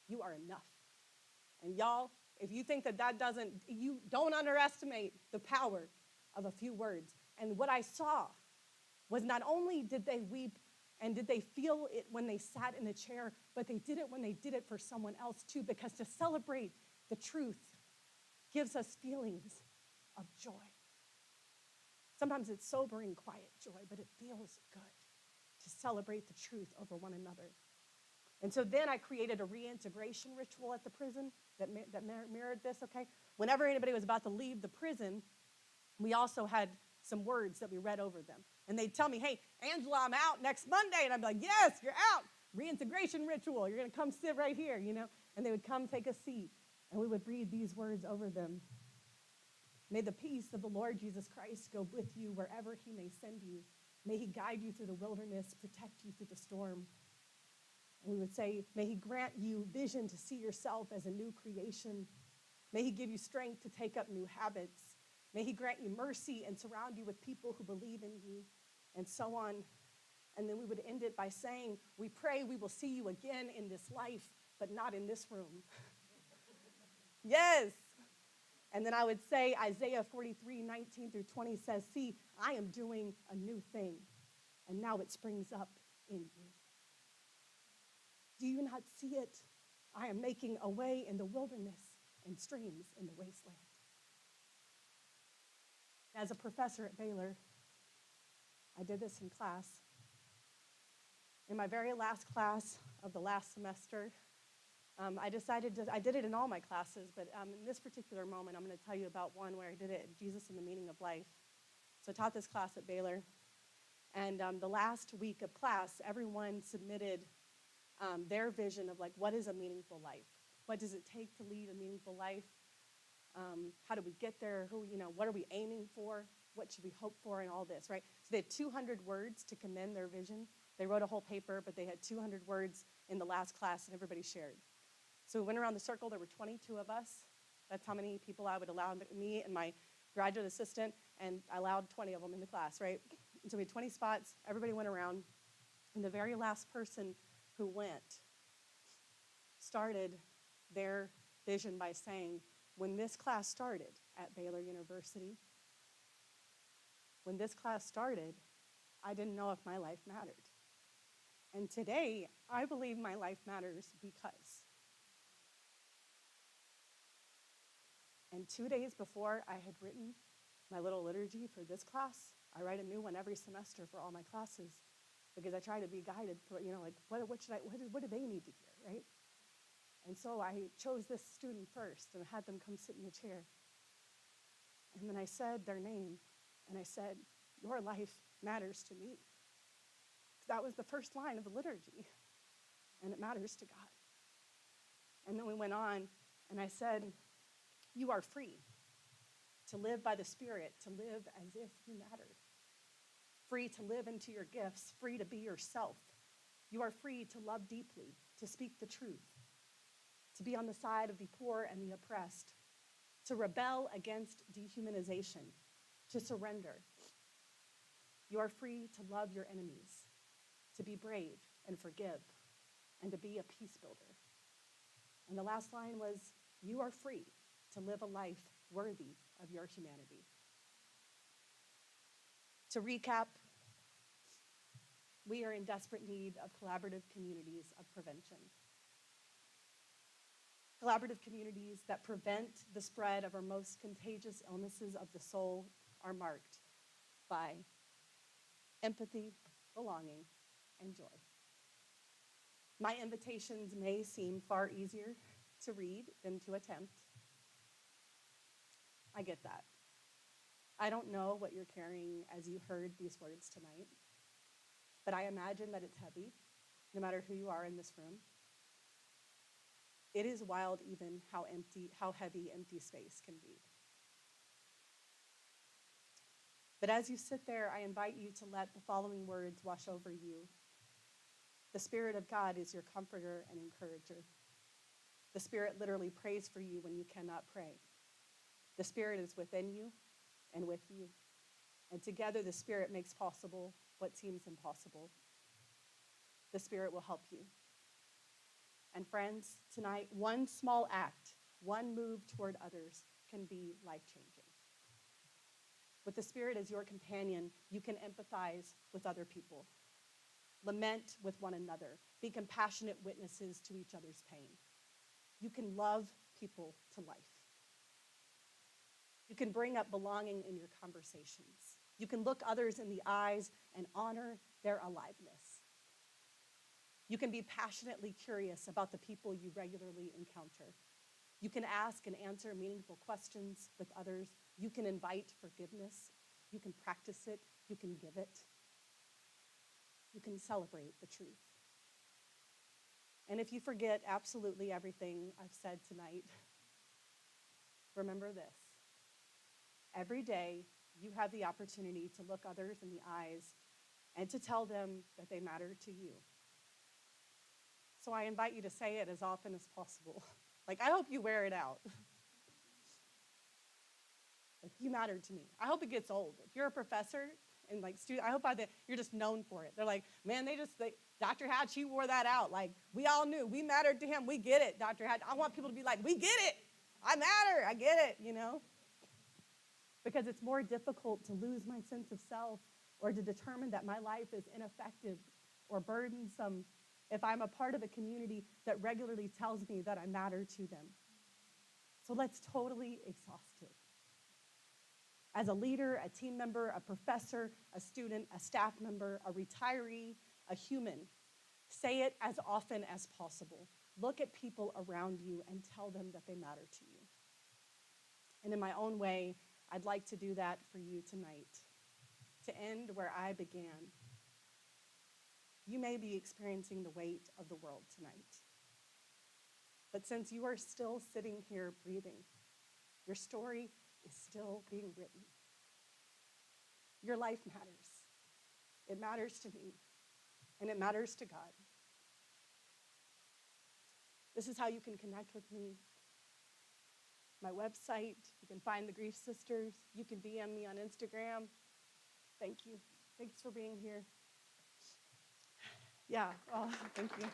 You are enough. And y'all, if you think you don't underestimate the power of a few words. And what I saw was not only did they weep and did they feel it when they sat in the chair, but they did it when they did it for someone else too, because to celebrate the truth gives us feelings of joy. Sometimes it's sobering, quiet joy, but it feels good to celebrate the truth over one another. And so then I created a reintegration ritual at the prison that mirrored this, okay? Whenever anybody was about to leave the prison, we also had some words that we read over them. And they'd tell me, hey, Angela, I'm out next Monday. And I'd be like, yes, you're out. Reintegration ritual. You're going to come sit right here, you know? And they would come take a seat, and we would read these words over them. May the peace of the Lord Jesus Christ go with you wherever he may send you. May he guide you through the wilderness, protect you through the storm. And we would say, may he grant you vision to see yourself as a new creation. May he give you strength to take up new habits. May he grant you mercy and surround you with people who believe in you, and so on. And then we would end it by saying, we pray we will see you again in this life, but not in this room. Yes. And then I would say Isaiah 43:19-20 says, see, I am doing a new thing, and now it springs up in you. Do you not see it? I am making a way in the wilderness and streams in the wasteland. As a professor at Baylor, I did this in class. In my very last class of the last semester, I did it in all my classes, but in this particular moment, I'm going to tell you about one where I did it, Jesus and the Meaning of Life. So I taught this class at Baylor, and the last week of class, everyone submitted their vision of like, what is a meaningful life? What does it take to lead a meaningful life? How do we get there? What are we aiming for? What should we hope for? And all this, right? So they had 200 words to commend their vision. They wrote a whole paper, but they had 200 words in the last class, and everybody shared. So we went around the circle. There were 22 of us. That's how many people I would allow, me and my graduate assistant, and I allowed 20 of them in the class, right? And so we had 20 spots. Everybody went around, and the very last person who went started their vision by saying, when this class started at Baylor University, when this class started, I didn't know if my life mattered. And today, I believe my life matters because. And 2 days before I had written my little liturgy for this class, I write a new one every semester for all my classes because I try to be guided for, what do they need to hear, right? And so I chose this student first and had them come sit in the chair. And then I said their name, and I said, your life matters to me. That was the first line of the liturgy, and it matters to God. And then we went on, and I said, you are free to live by the Spirit, to live as if you matter. Free to live into your gifts, free to be yourself. You are free to love deeply, to speak the truth, to be on the side of the poor and the oppressed, to rebel against dehumanization, to surrender. You are free to love your enemies, to be brave and forgive, and to be a peace builder. And the last line was, you are free to live a life worthy of your humanity. To recap, we are in desperate need of collaborative communities of prevention. Collaborative communities that prevent the spread of our most contagious illnesses of the soul are marked by empathy, belonging, and joy. My invitations may seem far easier to read than to attempt. I get that. I don't know what you're carrying as you heard these words tonight, but I imagine that it's heavy, no matter who you are in this room. It is wild even how heavy empty space can be. But as you sit there, I invite you to let the following words wash over you. The Spirit of God is your comforter and encourager. The Spirit literally prays for you when you cannot pray. The Spirit is within you and with you. And together the Spirit makes possible what seems impossible. The Spirit will help you. And friends, tonight, one small act, one move toward others can be life-changing. With the Spirit as your companion, you can empathize with other people, lament with one another, be compassionate witnesses to each other's pain. You can love people to life. You can bring up belonging in your conversations. You can look others in the eyes and honor their aliveness. You can be passionately curious about the people you regularly encounter. You can ask and answer meaningful questions with others. You can invite forgiveness. You can practice it. You can give it. You can celebrate the truth. And if you forget absolutely everything I've said tonight, remember this. Every day, you have the opportunity to look others in the eyes and to tell them that they matter to you. So I invite you to say it as often as possible. Like, I hope you wear it out. Like, you matter to me. I hope it gets old. If you're a professor and like student, I hope you're just known for it. They're like, man, Dr. Hatch, he wore that out. Like, we all knew. We mattered to him. We get it, Dr. Hatch. I want people to be like, we get it. I matter. I get it, you know? Because it's more difficult to lose my sense of self or to determine that my life is ineffective or burdensome if I'm a part of a community that regularly tells me that I matter to them. So let's totally exhaust it. As a leader, a team member, a professor, a student, a staff member, a retiree, a human, say it as often as possible. Look at people around you and tell them that they matter to you. And in my own way, I'd like to do that for you tonight, to end where I began. You may be experiencing the weight of the world tonight. But since you are still sitting here breathing, your story is still being written. Your life matters. It matters to me, and it matters to God. This is how you can connect with me. My website, you can find the Grief Sisters. You can DM me on Instagram. Thank you. Thanks for being here. Yeah, oh, thank you.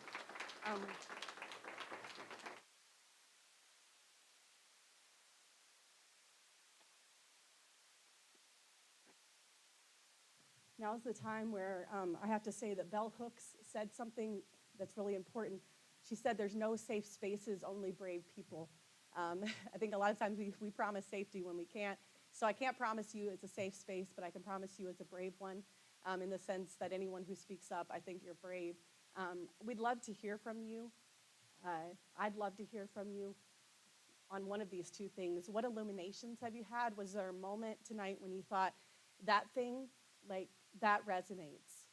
Now's the time where I have to say that Bell Hooks said something that's really important. She said there's no safe spaces, only brave people. I think a lot of times we promise safety when we can't. So I can't promise you it's a safe space, but I can promise you it's a brave one in the sense that anyone who speaks up, I think you're brave. We'd love to hear from you. I'd love to hear from you on one of these two things. What illuminations have you had? Was there a moment tonight when you thought, that thing, like, that resonates?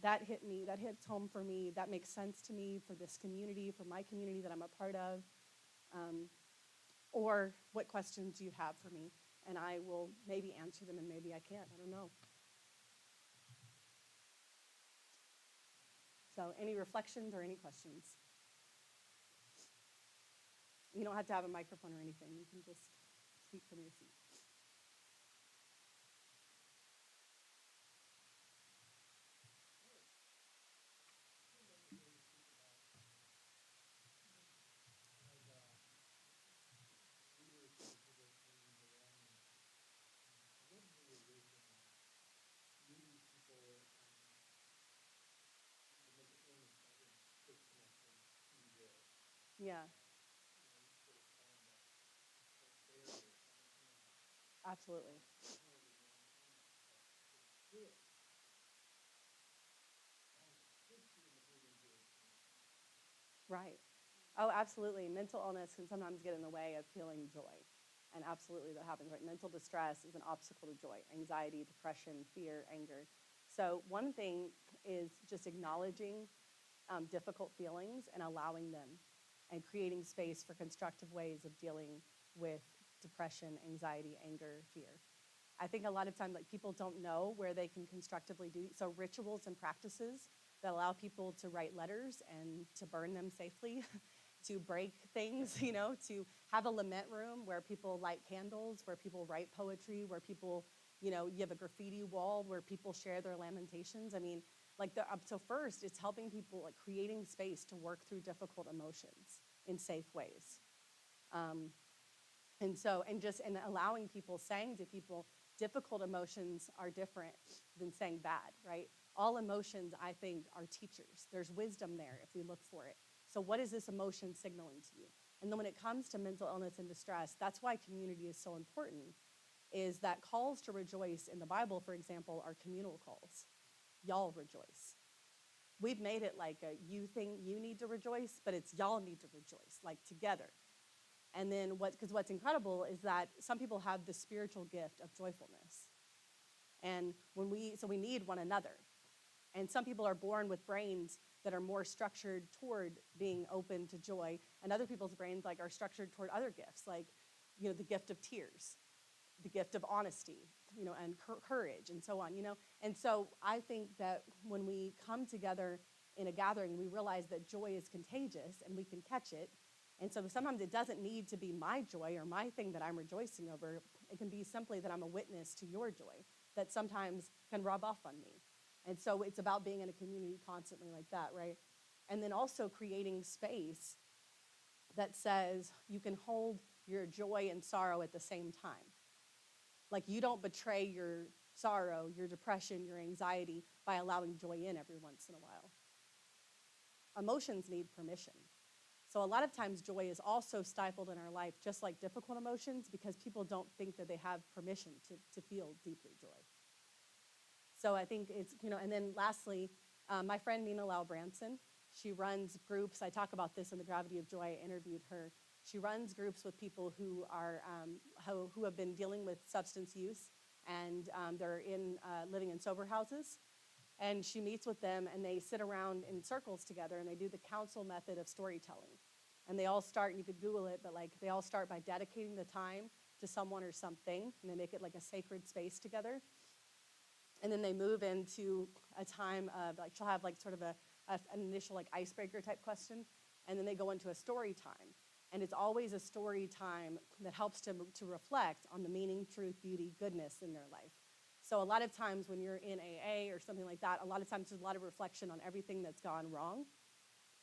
That hit me, that hits home for me, that makes sense to me for this community, for my community that I'm a part of. Or what questions do you have for me? And I will maybe answer them and maybe I can't, I don't know. So any reflections or any questions? You don't have to have a microphone or anything. You can just speak from your seat. Yeah, absolutely. Right. Oh, absolutely. Mental illness can sometimes get in the way of feeling joy. And absolutely that happens, right? Mental distress is an obstacle to joy, anxiety, depression, fear, anger. So one thing is just acknowledging difficult feelings and allowing them and creating space for constructive ways of dealing with depression, anxiety, anger, fear. I think a lot of times like people don't know where they can constructively do so rituals and practices that allow people to write letters and to burn them safely, to break things, to have a lament room where people light candles, where people write poetry, where people, you have a graffiti wall where people share their lamentations. I mean, so first it's helping people like creating space to work through difficult emotions in safe ways. And allowing people, saying to people, difficult emotions are different than saying bad, right? All emotions, I think, are teachers. There's wisdom there if we look for it. So what is this emotion signaling to you? And then when it comes to mental illness and distress, that's why community is so important, is that calls to rejoice in the Bible, for example, are communal calls. Y'all rejoice. We've made it like a you thing, you need to rejoice, but it's y'all need to rejoice, like together. And then what's incredible is that some people have the spiritual gift of joyfulness. And we need one another. And some people are born with brains that are more structured toward being open to joy, and other people's brains are structured toward other gifts, like, the gift of tears, the gift of honesty, and courage, and so on, And so I think that when we come together in a gathering, we realize that joy is contagious and we can catch it. And so sometimes it doesn't need to be my joy or my thing that I'm rejoicing over. It can be simply that I'm a witness to your joy that sometimes can rub off on me. And so it's about being in a community constantly like that, right? And then also creating space that says you can hold your joy and sorrow at the same time. Like you don't betray your sorrow, your depression, your anxiety by allowing joy in every once in a while. Emotions need permission. So a lot of times joy is also stifled in our life, just like difficult emotions, because people don't think that they have permission to feel deeply joy. So I think it's, and then lastly, my friend Nina Lau Branson, she runs groups. I talk about this in The Gravity of Joy. I interviewed her. She runs groups with people who are who have been dealing with substance use, and they're living in sober houses. And she meets with them, and they sit around in circles together, and they do the council method of storytelling. And they all start, and you could Google it, but they all start by dedicating the time to someone or something, and they make it like a sacred space together. And then they move into a time of, she'll have sort of an initial icebreaker type question, and then they go into a story time. And it's always a story time that helps to reflect on the meaning, truth, beauty, goodness in their life. So a lot of times when you're in AA or something like that, a lot of times there's a lot of reflection on everything that's gone wrong.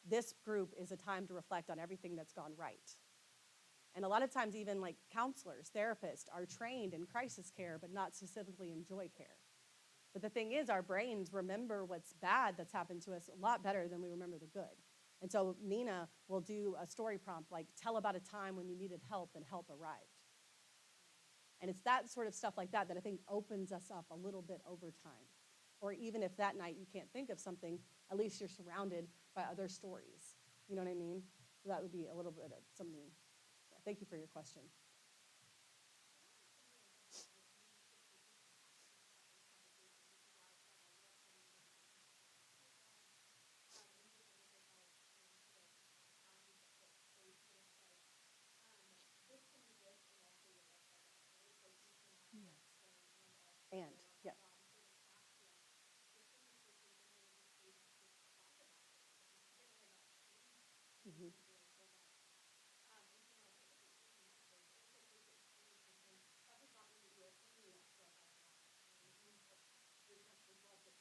This group is a time to reflect on everything that's gone right. And a lot of times even counselors, therapists are trained in crisis care, but not specifically in joy care. But the thing is, our brains remember what's bad that's happened to us a lot better than we remember the good. And so Nina will do a story prompt, tell about a time when you needed help and help arrived. And it's that sort of stuff like that that I think opens us up a little bit over time. Or even if that night you can't think of something, at least you're surrounded by other stories. You know what I mean? So that would be a little bit of something. Yeah, thank you for your question. And, yes. Mhm.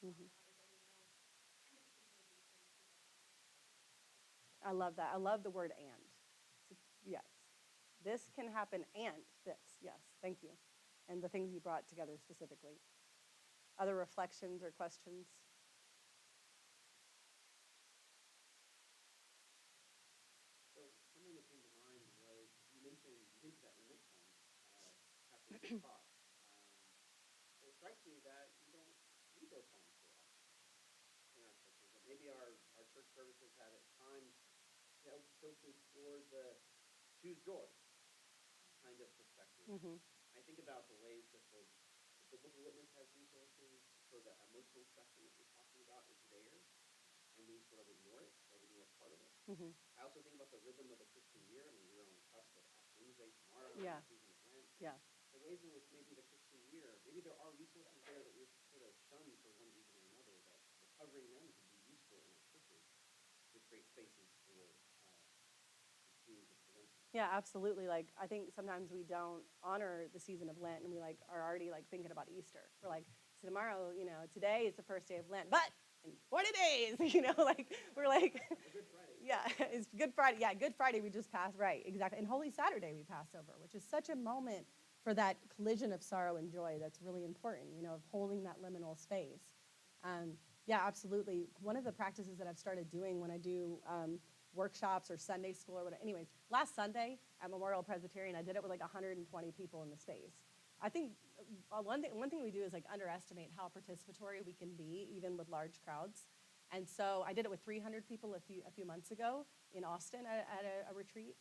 Mhm. I love that. I love the word and. So, yes. This can happen and this. Yes. Thank you. And the things you brought together specifically. Other reflections or questions? So something that came to mind was you mentioned that limit time after you taught. It strikes me that you don't read those songs so often in our churches. That maybe our church services had at times tilted toward the choose joy kind of perspective. Mm-hmm. I think about the ways that the biblical witness has resources for the emotional spectrum that you're talking about is there, and we sort of ignore it or ignore part of it. Mm-hmm. I also think about the rhythm of the Christian year. I mean, we're on the cusp of Ash Wednesday tomorrow, Yeah. the season of Lent. Yeah. The ways in which maybe the Christian year, maybe there are resources there that we're sort of shunned for one reason or another, that recovering them could be useful in our churches to create spaces for routines of prevention. Yeah, absolutely. Like, I think sometimes we don't honor the season of Lent, and we like are already like thinking about Easter. We're like, so tomorrow, today is the first day of Lent, but in 40 days, like we're like, Good Friday. yeah, it's Good Friday. Yeah, Good Friday we just passed, right, exactly. And Holy Saturday we pass over, which is such a moment for that collision of sorrow and joy that's really important, of holding that liminal space. Yeah, absolutely. One of the practices that I've started doing when I do workshops or Sunday school or whatever. Anyways, last Sunday at Memorial Presbyterian, I did it with like 120 people in the space. I think one thing we do is like underestimate how participatory we can be, even with large crowds. And so I did it with 300 people a few months ago in Austin at a retreat.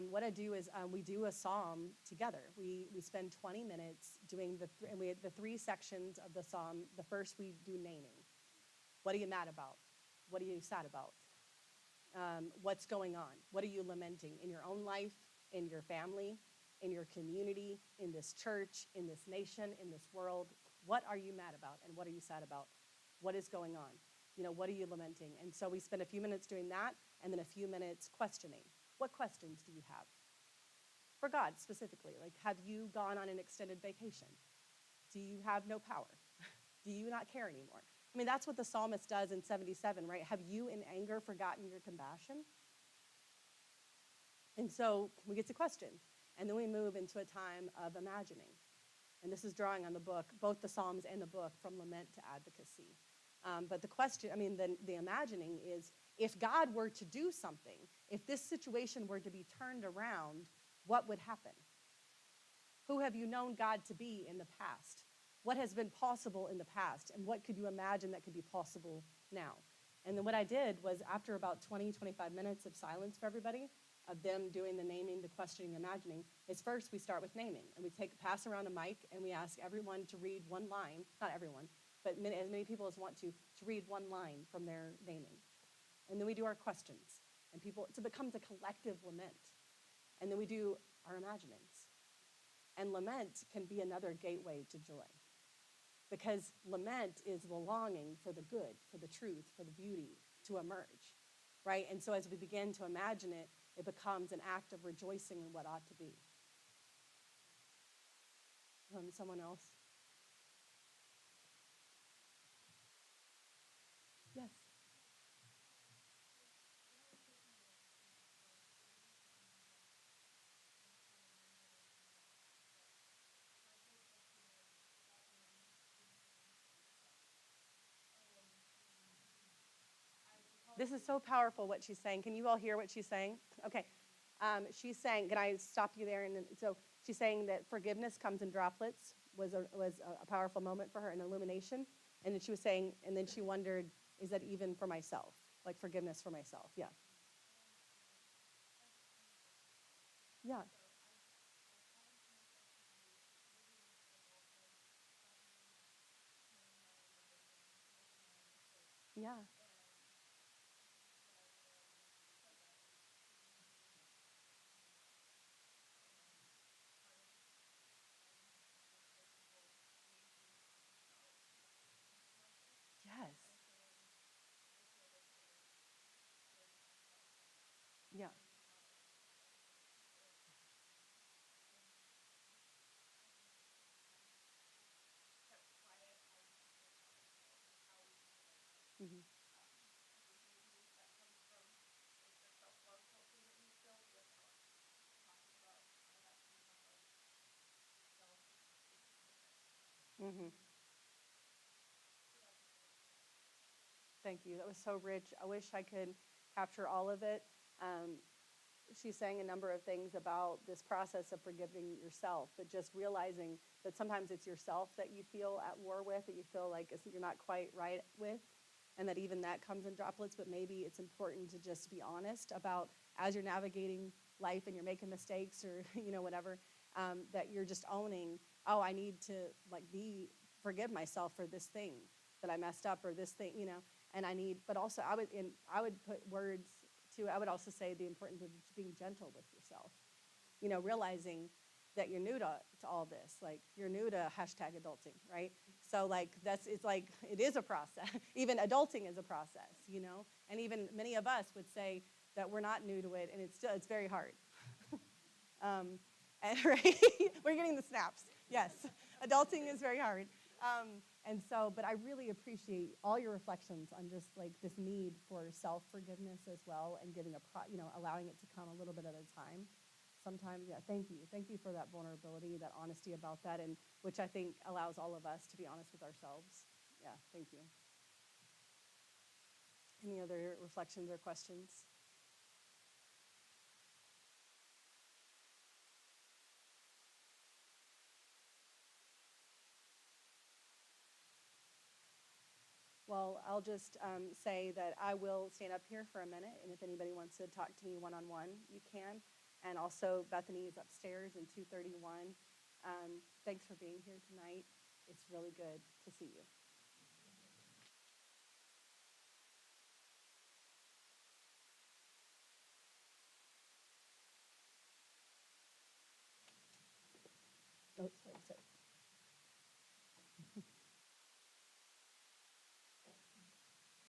What I do is we do a psalm together. We spend 20 minutes doing and we had the 3 sections of the psalm. The first we do naming. What are you mad about? What are you sad about? What's going on? What are you lamenting in your own life, in your family, in your community, in this church, in this nation, in this world? What are you mad about and what are you sad about? What is going on? What are you lamenting? And so we spend a few minutes doing that and then a few minutes questioning. What questions do you have? For God specifically, like, have you gone on an extended vacation? Do you have no power? Do you not care anymore? I mean, that's what the psalmist does in 77, right? Have you in anger forgotten your compassion? And so we get to question. And then we move into a time of imagining. And this is drawing on the book, both the Psalms and the book, From Lament to Advocacy. But the question, the imagining is, if God were to do something, if this situation were to be turned around, what would happen? Who have you known God to be in the past? What has been possible in the past? And what could you imagine that could be possible now? And then what I did was, after about 20, 25 minutes of silence for everybody, of them doing the naming, the questioning, imagining, is first we start with naming. And we pass around a mic, and we ask everyone to read one line, not everyone, but as many people as want to read one line from their naming. And then we do our questions. And it becomes a collective lament. And then we do our imaginings. And lament can be another gateway to joy. Because lament is the longing for the good, for the truth, for the beauty to emerge, right? And so as we begin to imagine it, it becomes an act of rejoicing in what ought to be. Someone else? Yes. This is so powerful what she's saying. Can you all hear what she's saying? Okay. She's saying, can I stop you there? And so she's saying that forgiveness comes in droplets, was a powerful moment for her, an illumination. And then she was saying, and then she wondered, is that even for myself? Like forgiveness for myself. Yeah. Yeah. Yeah. Yes. Yeah. Hmm. Hmm. Thank you. That was so rich. I wish I could capture all of it. Um, she's saying a number of things about this process of forgiving yourself, but just realizing that sometimes it's yourself that you feel at war with, that you feel like you're not quite right with, and that even that comes in droplets. But maybe it's important to just be honest about, as you're navigating life and you're making mistakes or whatever, that you're just owning, oh, I need to forgive myself for this thing that I messed up, or this thing, and I need. But also I would put words to. I would also say the importance of being gentle with yourself. Realizing that you're new to all this. Like, you're new to hashtag adulting, right? So like it's like it is a process. Even adulting is a process, And even many of us would say that we're not new to it, and it's very hard. And right, we're getting the snaps. Yes, adulting is very hard. And so, but I really appreciate all your reflections on just like this need for self-forgiveness as well, and getting allowing it to come a little bit at a time. Sometimes, yeah, thank you. Thank you for that vulnerability, that honesty about that, and which I think allows all of us to be honest with ourselves. Yeah, thank you. Any other reflections or questions? Well, I'll just say that I will stand up here for a minute, and if anybody wants to talk to me one-on-one, you can. And also, Bethany is upstairs in 231. Thanks for being here tonight. It's really good to see you. Oh, sorry.